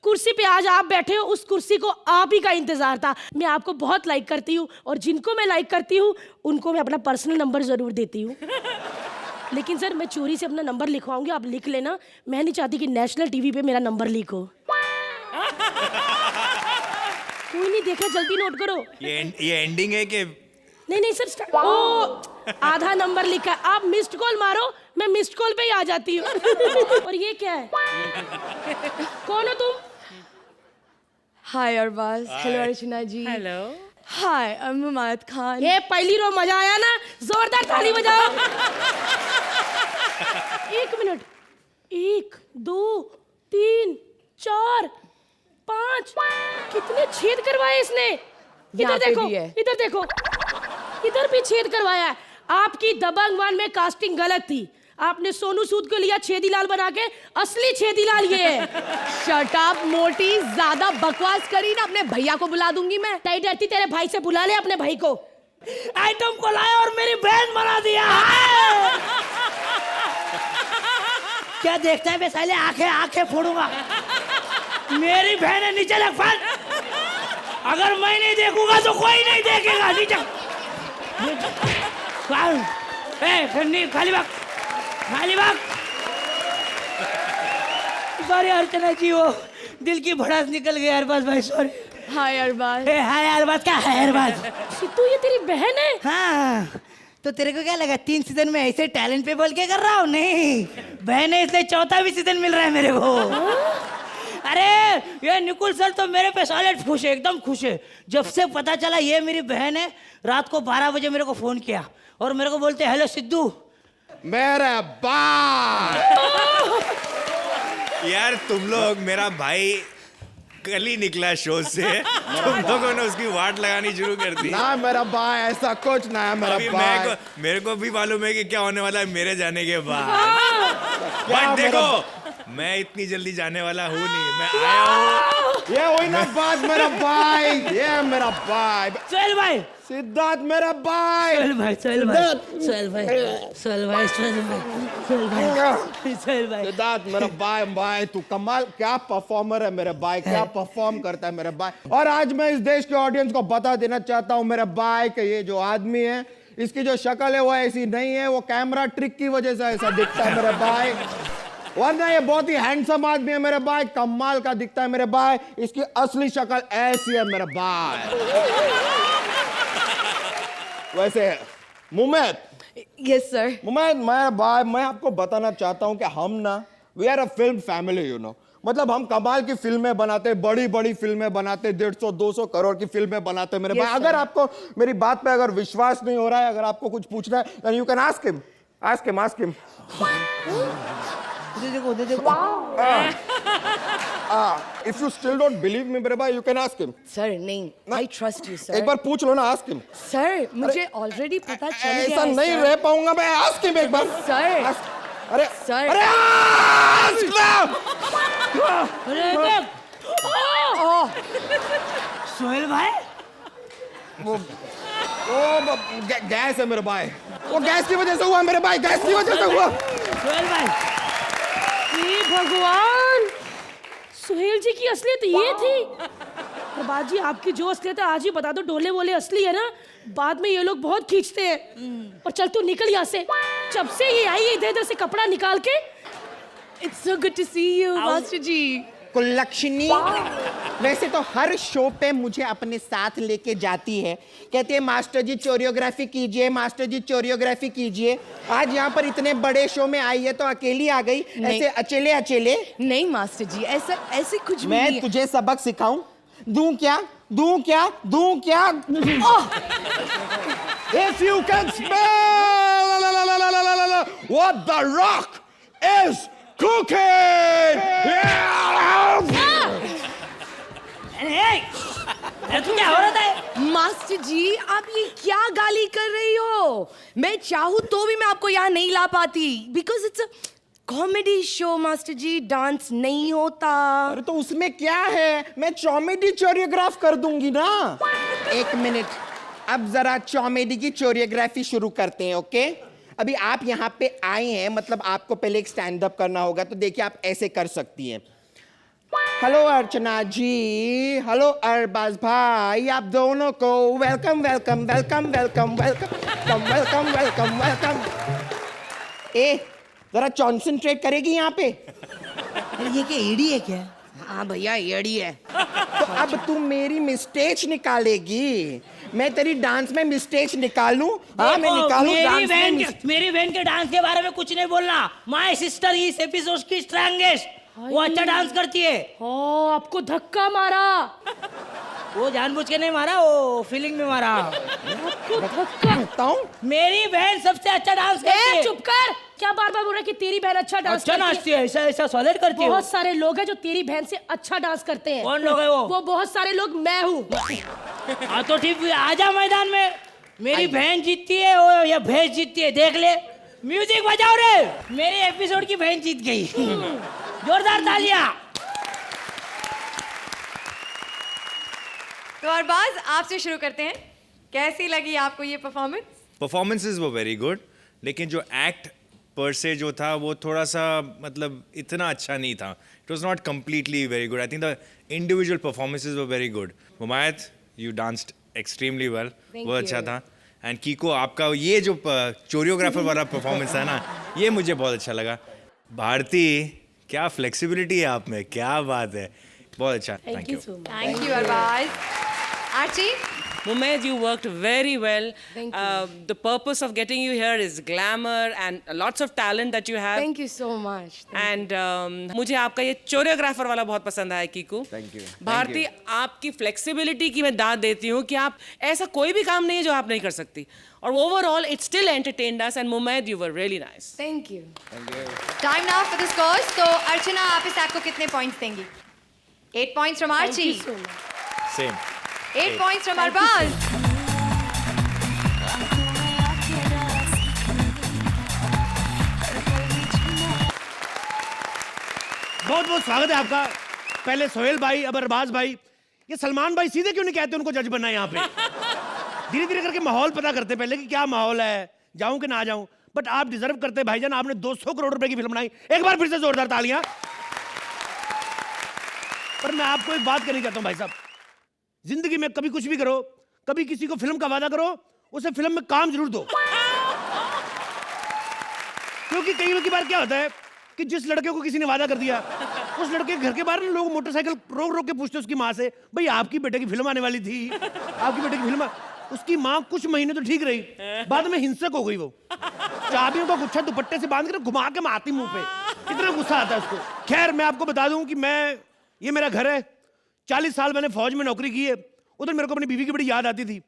कुर्सी पे आज आप बैठे हो उस कुर्सी को आप ही का इंतजार था। मैं आपको बहुत लाइक करती हूँ और जिनको मैं लाइक करती हूँ उनको मैं अपना पर्सनल नंबर जरूर देती हूँ। लेकिन सर मैं चोरी से अपना नंबर लिखवाऊंगी, आप लिख लेना। मैं नहीं चाहती कि नेशनल टीवी पे मेरा नंबर लीक हो। कोई नहीं देखा, जल्दी नोट करो। ये एंडिंग है कि नहीं सर, ओ आधा नंबर लिखा है। आप मिस्ड कॉल मारो, मैं मिस्ड कॉल पे ही आ जाती हूँ। और ये क्या है? कौन हो तुम? Hi Arbaaz. Hello Archana ji. Hello. Hi, I am Mumait Khan. ये पहली रो मजा आया ना? जोरदार ताली बजाओ। 1 मिनट, 1 2 3 4 5, कितने छेद करवाए इसने? इधर देखो, इधर देखो, इधर भी छेद करवाया है। आपकी दबंग 1 में कास्टिंग गलत थी। आपने सोनू सूद को लिया छेदीलाल बना के, असली छेदीलाल ये है। शट अप मोटी, ज्यादा बकवास करी ना, अपने भैया को बुला दूंगी मैं। नहीं डरती, तेरे भाई से बुला ले अपने भाई को। आइटम को लाया और मेरी बहन बना दिया। क्या देखता है? मैं साले आंखें फोड़ूंगा। मेरी बहन है, नीचे लग फट। अगर मैं नहीं देखूंगा तो कोई नहीं देखेगा। नीचे खाली भाग, खाली भाग। सॉरी अर्चना जी, वो दिल की भड़ास निकल गई अरबाज भाई, सॉरी। हाय अरबाज। हाय अरबाज, क्या है अरबाज? सिद्धू ये तेरी बहन है? हाँ, तो तेरे को क्या लगा 3 सीजन में ऐसे टैलेंट पे बोल के कर रहा हूँ? नहीं, बहन है इसलिए 4था भी सीजन मिल रहा है मेरे को। अरे ये निकुल सर तो मेरे पे सॉलिड खुश है, एकदम खुश है। जब से पता चला ये मेरी बहन है, रात को 12 बजे मेरे को फोन किया और मेरे को बोलते हेलो सिद्धू। मेरा बाप यार तुम लोग, मेरा भाई कल ही निकला शो से, तुम लोगों ने उसकी वाट लगानी शुरू कर दी। ना मेरा भाई, ऐसा कुछ ना है मेरा अभी भाई। मेरे को भी मालूम है कि क्या होने वाला है मेरे जाने के बाद। बट देखो, मैं इतनी जल्दी जाने वाला हूँ नहीं, मैं आया हूँ। ये वही ना बात मेरा भाई, ये मेरा भाई। सोहेल भाई, सिद्धार्थ मेरा भाई। सोहेल भाई, सोहेल भाई, सोहेल भाई, सोहेल भाई, सोहेल भाई, सोहेल भाई, सोहेल भाई। सिद्धार्थ मेरा भाई, भाई तू कमाल, क्या परफॉर्मर है मेरे भाई, क्या परफॉर्म करता है मेरे भाई। और आज मैं इस देश के ऑडियंस को बता देना चाहता हूँ मेरे भाई कि ये जो आदमी है, इसकी जो शक्ल है वो ऐसी नहीं है, वो कैमरा ट्रिक की वजह से ऐसा दिखता है मेरे भाई, वरना ये बहुत ही हैंडसम आदमी है मेरे भाई, कमाल का दिखता है मेरे भाई। इसकी असली शक्ल ऐसी है मेरे भाई। वैसे मुमैद, यस सर। मुमैद मेरा भाई, मैं आपको बताना चाहता हूं कि हम ना, we are a film family, you know. मतलब हम कमाल की फिल्में बनाते, बड़ी बड़ी फिल्में बनाते, 150-200 करोड़ की फिल्में बनाते मेरे भाई। अगर आपको मेरी बात पे अगर विश्वास नहीं हो रहा है, अगर आपको कुछ पूछना है, then you can ask him, ask him, ask him. देखो, देखो। If you still don't believe me मेरे भाई, you can ask him. Sir नहीं, I trust you सर। एक बार पूछ लो ना, ask him. सर मुझे ऑलरेडी पता चल गया ऐसा है, नहीं सर। रह पाऊंगा मैं, ask him एक बार। सर। अरे सर। अरे ask सोहेल भाई, वो गैस है मेरे भाई, वो गैस की वजह से हुआ मेरे भाई, गैस की वजह से हुआ। सोहेल भाई, हे भगवान, सुहेल जी की असलियत ये थी। प्रभात जी, आपकी जो असलियत है आज ही बता दो, डोले वोले असली है ना, बाद में ये लोग बहुत खींचते हैं। और चल तू निकल यहाँ से, जब से ये आई इधर इधर से कपड़ा निकाल के। It's so good to see you master ji. कुलक्षणी वैसे तो हर शो पे मुझे अपने साथ लेके जाती है, कहती है मास्टर जी कोरियोग्राफी कीजिए, मास्टर जी कोरियोग्राफी कीजिए। आज यहाँ पर इतने बड़े शो में आई है तो अकेली आ गई, ऐसे अकेले अकेले। नहीं मास्टर जी, ऐसा ऐसे कुछ भी मैं नहीं तुझे सबक सिखाऊं? दूं क्या, दूं क्या, दूं क्या? If you can smell what the rock is cooking! तू क्या हो रहा है? मास्टर जी, आप ये क्या गाली कर रही हो? मैं चाहूँ तो भी मैं आपको यहाँ नहीं ला पाती, because it's a comedy show master ji, dance नहीं होता। अरे तो उसमें क्या है, मैं कॉमेडी कोरियोग्राफ कर दूंगी ना। एक मिनट, अब जरा कॉमेडी की कोरियोग्राफी शुरू करते हैं, ओके? अभी आप यहाँ पे आए हैं, मतलब आपको पहले एक स्टैंड अप करना होगा, तो देखिए आप ऐसे कर सकती हैं। हेलो अर्चना जी, हेलो अरबाज भाई, आप दोनों को welcome welcome welcome welcome welcome welcome welcome welcome. ए जरा कॉन्सेंट्रेट करेगी यहाँ पे। ये क्या एडी है क्या? हाँ भैया एडी है। तो अब तू मेरी मिस्टेक्स निकालेगी, मैं तेरी डांस में मिस्टेक्स निकालूं? हाँ मैं निकालूं डांस में। मेरी बहन के डांस के बारे में कुछ नहीं बोलना। माय सिस्टर इस एपिसोड की स्ट्रॉन्गेस्ट, वो अच्छा डांस करती है। ओ, आपको धक्का मारा? वो जानबूझ के नहीं मारा, वो फीलिंग में मारा। आपको धक्का? मेरी बहन सबसे अच्छा डांस करती है। चुप कर, क्या बार बार बोल रहा है कि तेरी बहन अच्छा डांस अच्छा नाचती है, ऐसा ऐसा सॉलिड करती है। बहुत सारे लोग हैं जो तेरी बहन से अच्छा डांस करते हैं। कौन लोग है वो? वो बहुत सारे लोग मैं हूँ। हाँ तो ठीक, आजा मैदान में। मेरी बहन जीतती है, वो या भैंस जीतती है, देख ले। म्यूजिक बजाओ रे, मेरे एपिसोड की बहन जीत गई। जोरदार तालियां। तो अरबाज, आपसे शुरू करते हैं। कैसी लगी आपको ये परफॉर्मेंस? परफॉर्मेंसेज वो वेरी गुड, लेकिन जो एक्ट पर से जो था वो थोड़ा सा मतलब इतना अच्छा नहीं था. It was not completely very good. I think the individual performances were very good. Mumait, you danced extremely well, बहुत अच्छा था। एंड कीको, आपका ये जो कोरियोग्राफर वाला परफॉर्मेंस है ना, ये मुझे बहुत अच्छा लगा। भारती, क्या फ्लेक्सिबिलिटी है आप में, क्या बात है, बहुत अच्छा। Thank you. Thank you, Arbaz. Archie? Mumed, you worked very well. The purpose of getting you here is glamour and lots of talent that you have. Thank you so much. And मुझे आपका ये choreographer वाला बहुत पसंद आया Kiku. Thank you. Bharti, आपकी flexibility की मैं दाद देती हूँ कि आप ऐसा कोई भी काम नहीं है जो आप नहीं कर सकती, और overall it still entertained us, and Mumait, you were really nice. Thank you. Time now for the scores. तो अर्चना, आप इस act को कितने points देंगी? 8 points from Archie. Thank you so much. Same. 8 points from Arbaz. बहुत बहुत स्वागत है आपका। पहले सोहेल भाई, अब अरबाज भाई। ये सलमान भाई सीधे क्यों नहीं कहते उनको जज बनना है यहाँ पे? धीरे धीरे करके माहौल पता करते पहले कि क्या माहौल है, जाऊं कि ना जाऊं। बट आप डिजर्व करते भाईजान, आपने 200 करोड़ रुपए की फिल्म बनाई। एक बार फिर से जोरदार तालियां। पर मैं आपको एक बात कहना चाहता हूं भाई साहब, जिंदगी में कभी कुछ भी करो, कभी किसी को फिल्म का वादा करो, उसे फिल्म में काम जरूर दो। क्योंकि कई बार क्या होता है कि जिस लड़के को किसी ने वादा कर दिया, उस लड़के के घर के बाहर ना लोग मोटरसाइकिल रोक रोक के पूछते उसकी माँ से, भाई आपकी बेटे की फिल्म आने वाली थी, आपकी बेटे की फिल्म। उसकी माँ कुछ महीने तो ठीक रही, बाद में हिंसक हो गई। वो चाबियों का गुच्छा दुपट्टे से बांध कर घुमा के मारती मुंह पे, इतना गुस्सा आता है उसको। खैर, मैं आपको बता दूं कि ये मेरा घर है। 40 साल मैंने फौज में नौकरी की है। उधर मेरे को अपनी बीवी की बड़ी याद आती थी,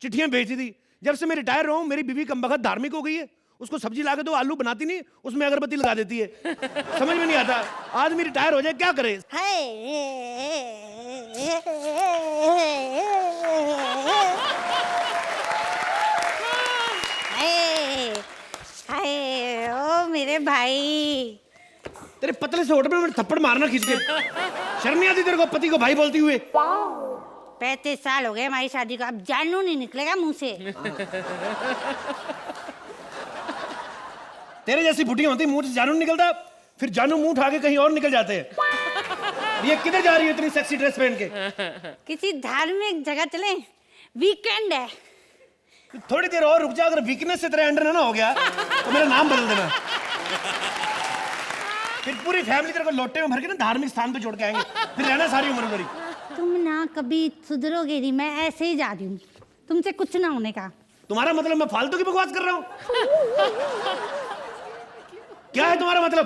चिट्ठियां भेजती थी। जब से मैं रिटायर रहा हूं, मेरी बीवी कमबख्त धार्मिक हो गई है। उसको सब्जी ला के दो, आलू बनाती नहीं, उसमें अगरबत्ती लगा देती है। समझ में नहीं आता आदमी रिटायर हो जाए क्या करे। ओ मेरे भाई, तेरे पतले से होठ में थप्पड़ मारना खींच के। शर्म नहीं आती तेरे को पति को भाई बोलती हुए? 35 साल हो गए हमारी शादी को, अब जानू नहीं निकलेगा मुंह से। तेरे जैसी बुढ़ी होती मुंह से जानू निकलता, फिर जानू मुंह उठा के कहीं और निकल जाते हैं। ये किधर जा रही है इतनी सेक्सी ड्रेस पहन के? किसी धार्मिक जगह चले, वीकेंड है। थोड़ी देर और रुक जा, अगर वीकनेस से तेरे अंडर ना हो गया तो मेरा नाम बदल देना। फिर पूरी फैमिली तेरे को लोटे में भर के ना धार्मिक स्थान पे छोड़ के आएंगे, फिर रहना सारी उम्र उधर ही। तुम ना कभी सुधरोगे नहीं, मैं ऐसे ही जा रही हूँ, तुमसे कुछ ना होने का। तुम्हारा मतलब मैं फालतू की बकवास कर रहा हूँ? क्या है तुम्हारा मतलब?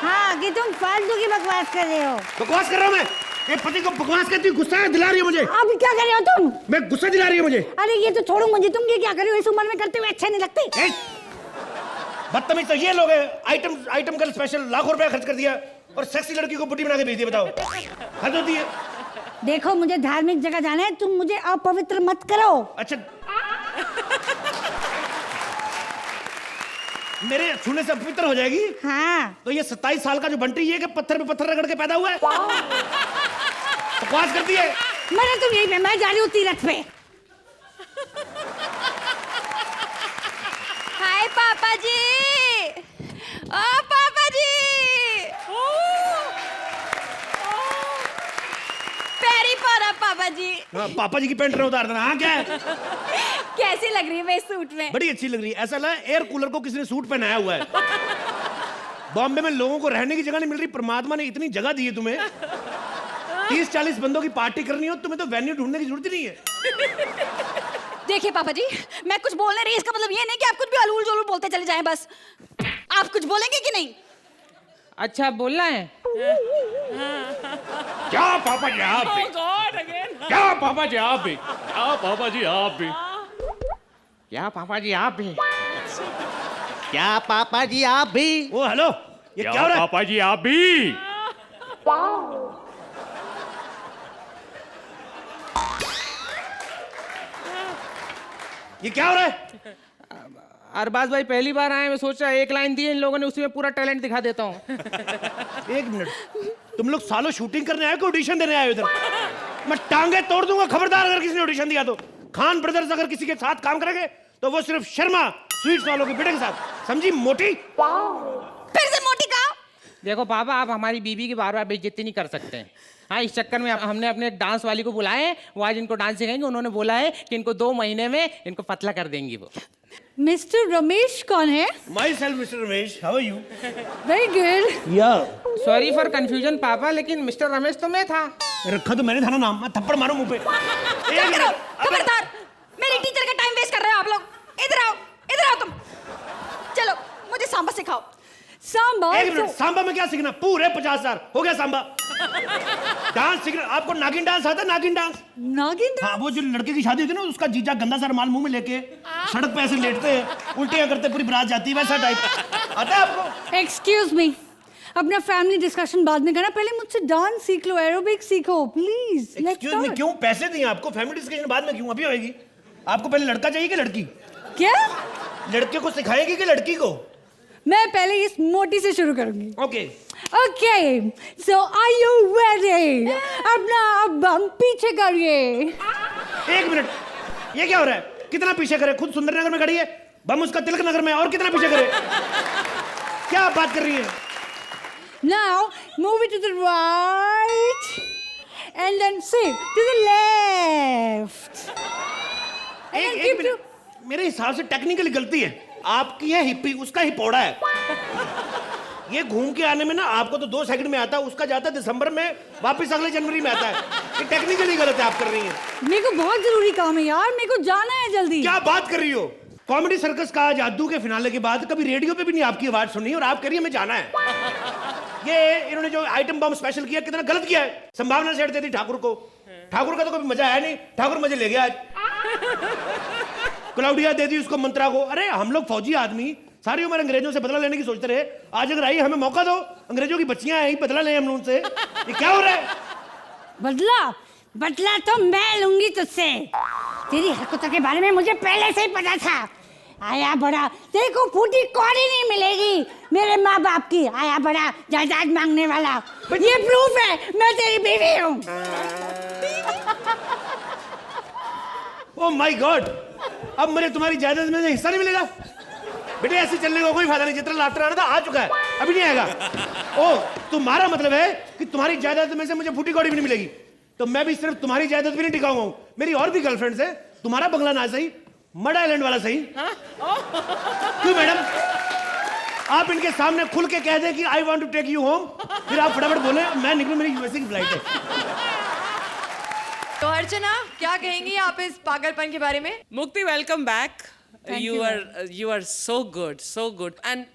हाँ, कि तुम फालतू की बकवास कर रहे हो। बकवास कर रहा हूँ मैं? ये पति को बकवास करती हूँ, गुस्सा दिला रही है मुझे। अब क्या कर रहे हो तुम? मैं गुस्सा दिला रही है मुझे। अरे ये तो छोड़ो मुझे, तुम ये क्या कर रहे हो? इस उम्र में करते हुए अच्छे नहीं लगते। बदतमीज तो ये लोग हैं। आइटम का स्पेशल लाखों रुपया खर्च कर दिया और सेक्सी लड़की को बुढ़ी बना के भेज दिया। बताओ, हद होती है। देखो, मुझे धार्मिक जगह जाना है, तुम मुझे अपवित्र मत करो। अच्छा, मेरे छूने से अपवित्र हो जाएगी? हाँ। तो ये 27 साल का जो बंटी ये कि पत्थर पे पत्थर रगड़ के पैदा हुआ है? बकवास करती है। मैंने तुम यही पे, मैं जा रही हूँ तीरथ पे। हाय पापा जी, ओ पापा जी, पैरी पड़ा पापा जी। पापा जी की पैंट रहे उतार देना। हाँ, क्या है? कैसी लग रही है मैं इस सूट में? बड़ी अच्छी लग रही है। ऐसा लगा एयर कूलर को किसी ने सूट पहनाया हुआ है। बॉम्बे में लोगों को रहने की जगह नहीं मिल रही, परमात्मा ने इतनी जगह दी है तुम्हें। 30-40 बंदों की पार्टी करनी हो, तुम्हें तो वेन्यू ढूंढने की जरूरत ही नहीं है। देखिए पापा जी, मैं कुछ बोलने रही, इसका मतलब ये नहीं कि आप कुछ भी अलूल जुलूल बोलते चले जाएं। बस आप कुछ बोलेंगे कि नहीं? अच्छा, बोलना है? क्या पापा जी आप भी? क्या पापा जी आप भी? क्या पापा जी आप भी? क्या पापा जी आप भी? क्या पापा जी आप भी? ओ हेलो, ये क्या हो रहा है? पापा जी आप भी? ये क्या हो रहा है? अरबाज भाई पहली बार आए, मैं सोचा एक लाइन दी इन लोगों ने, उसी में पूरा टैलेंट दिखा देता हूँ। एक मिनट, तुम लोग सालों शूटिंग करने आए हो, ऑडिशन देने आए हो इधर? मैं टांगे तोड़ दूंगा खबरदार अगर किसी ने ऑडिशन दिया तो। खान ब्रदर्स अगर किसी के साथ काम करेंगे तो वो सिर्फ शर्मा स्वीट्स वालों के बेटे के साथ, समझी मोटी? फिर से मोटी कहा? देखो पापा, आप हमारी बीबी की बार बार बेइज्जती नहीं कर सकते हैं। हाँ, इस चक्कर में हमने अपने एक डांस वाली को बुलाए हैं, वो आज इनको डांस सिखाएंगे। उन्होंने बोला है कि इनको 2 महीने में इनको पतला कर देंगी वो। मिस्टर रमेश कौन है? Myself mister Ramesh, how are you? Very good. या सॉरी फॉर कंफ्यूजन पापा, लेकिन मिस्टर रमेश तो मैं था। रखा तो मैंने था ना नाम, मैं थप्पड़ मारूं मुंह पे। खबरदार, मेरे टीचर का टाइम वेस्ट कर रहे हो आप लोग। इधर आओ तुम। चलो मुझे सांबा सिखाओ। सांबा? एक मिनट, सांबा में क्या सीखना? पूरे 50,000 हो गया सांबा। डांस सीखना आपको? नागिन डांस आता है? नागिन डांस? नागिन डांस? हाँ, वो जो लड़के की शादी होती है ना, उसका जीजा गंदा सा रुमाल मुंह में लेके सड़क पे ऐसे लेटते हैं, उल्टियां करते, पूरी बारात जाती है, वैसा टाइप आता है आपको? एक्सक्यूज मी, अपना फैमिली डिस्कशन बाद में करना, पहले मुझसे डांस सीख लो, एरोबिक सीखो प्लीज। एक्सक्यूज मी, क्यों? पैसे दिए आपको, फैमिली डिस्कशन बाद में क्यों? अभी होएगी। आपको पहले लड़का चाहिए कि लड़की? क्या? लड़के को सिखाएगी कि लड़की को? मैं पहले इस मोटी से शुरू करूंगी। Okay okay, so are you ready? अपना अब हम पीछे करिए। एक मिनट, ये क्या हो रहा है? कितना पीछे करे? खुद सुंदरनगर में खड़ी है, बम उसका तिलक नगर में, और कितना पीछे करे? क्या आप बात कर रही हैं? Now move it to the right and then shift to the left. एक मिनट, मेरे हिसाब से टेक्निकली गलती है आपकी। है हिप्पी, उसका हिपोड़ा है। ये घूम के आने में ना आपको तो 2 सेकंड में आता है, उसका जाता है दिसंबर में, वापस अगले जनवरी में आता है। ये टेक्निकली गलत है आप कर रही हैं। मेरे को बहुत जरूरी काम है यार, मेरे को जाना है जल्दी। क्या बात कर रही हो? कॉमेडी सर्कस का जादू के फिनाले के बाद कभी रेडियो पे भी नहीं आपकी आवाज सुनी, और आप कह रही है हमें जाना है। ये इन्होंने जो आइटम बम स्पेशल किया, कितना गलत किया है। संभावना सेट देती ठाकुर को। ठाकुर का तो कभी मजा आया नहीं, ठाकुर मजे ले गया आज। क्लाउडिया दे दी उसको मंत्रा को। अरे हम लोग फौजी आदमी सारी उम्र अंग्रेजों से बदला लेने की सोचते रहे, आज अगर आई हमें मौका दो, अंग्रेजों की बच्चियां आई, बदला लें हम उनसे। ये क्या हो रहा है? बदला तो मैं लूंगी तुझसे। तेरी हरकतों के बारे में मुझे पहले से ही पता था। आया बड़ा, देखो फूटी कौड़ी नहीं मिलेगी मेरे माँ बाप की। आया बड़ा जायदाद मांगने वाला, ये प्रूफ है मैं तेरी बीवी हूँ। ओह माय गॉड, अब मुझे तुम्हारी जायदाद में हिस्सा नहीं मिलेगा? बेटे ऐसे चलने का कोई फायदा नहीं, जितना लाफ्टर आना था आ चुका है, अभी नहीं आएगा। ओह, तुम्हारा मतलब है कि तुम्हारी जायदाद में से मुझे फूटी कौड़ी भी नहीं मिलेगी? तो मैं भी सिर्फ तुम्हारी जायदाद भी नहीं टिकाऊंगा। मेरी और भी गर्लफ्रेंड्स हैं, तुम्हारा बंगला ना सही, मड आइलैंड वाला सही। क्यों मैडम, आप इनके सामने खुल के कह दें कि I want to take you home, फिर आप फटाफट बोले मैं निकलूं, मेरी यूएसए की फ्लाइट है। तो अर्चना, क्या कहेंगी आप इस पागलपन के बारे में? मुक्ति, welcome back. You are so good and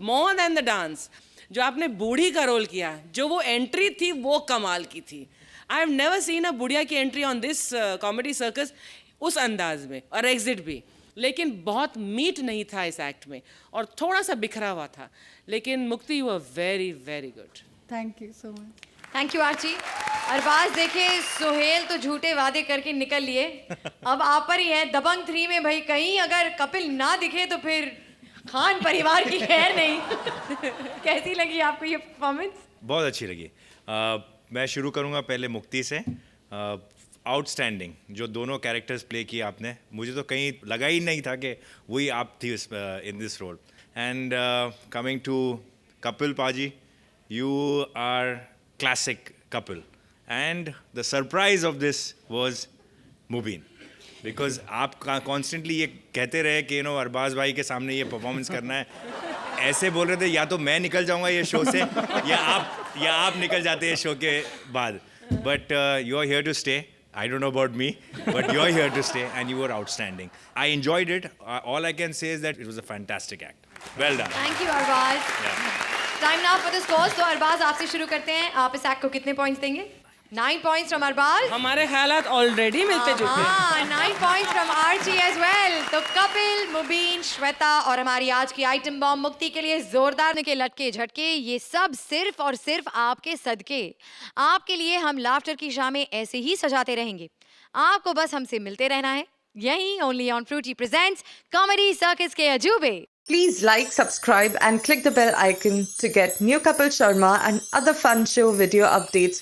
more than the dance, जो आपने बूढ़ी का रोल किया, जो वो एंट्री थी वो कमाल की थी। I have never seen a बुढ़िया की entry on this comedy circus उस अंदाज में, और एग्जिट भी। लेकिन बहुत मीट नहीं था इस एक्ट में, और थोड़ा सा बिखरा हुआ था, लेकिन Mukti you are very very good. Thank you so much. Thank you Archi. Arbaaz, देखे सोहेल तो झूठे वादे करके निकल लिए, अब आप पर ही है। दबंग 3 में भाई कहीं अगर कपिल ना दिखे तो फिर खान परिवार की खैर नहीं। कैसी लगी आपको ये परफॉर्मेंस? बहुत अच्छी लगी। मैं शुरू करूंगा पहले मुक्ति से। आउटस्टैंडिंग, जो दोनों कैरेक्टर्स प्ले किए आपने, मुझे तो कहीं लगा ही नहीं था कि वही आप थी in this role. And coming to Kapil paaji, you are classic couple, and the surprise of this was Mubin, because आप constantly ये कहते रहे कि अरबाज भाई के सामने ये परफॉर्मेंस करना है, ऐसे बोल रहे थे या तो मैं निकल जाऊंगा ये शो से या आप निकल जाते हैं शो के बाद, but you are here to stay. I don't know about me, but you're here to stay, and you were outstanding. I enjoyed it. All I can say is that it was a fantastic act. Well done. Thank you Arbaaz. Time now for the scores. तो अरबाज, आपसे शुरू करते हैं। आप इस act को कितने points देंगे? 9 points from अरबाज। हमारे ख्यालात ऑलरेडी मिलते जुलते हैं। 9 points from Archi as well। तो कपिल, मुबीन, श्वेता और हमारी आज की आइटम बॉम्ब मुक्ति के लिए जोरदार के लटके झटके, ये सब सिर्फ और सिर्फ आपके सदके। आपके लिए हम लाफ्टर की शामें ऐसे ही सजाते रहेंगे। आपको बस हमसे मिलते रहना है, यहीं only on Frooti presents comedy circus के अजूबे। Please like, subscribe and click the bell icon to get new Kapil Sharma and other fun show video updates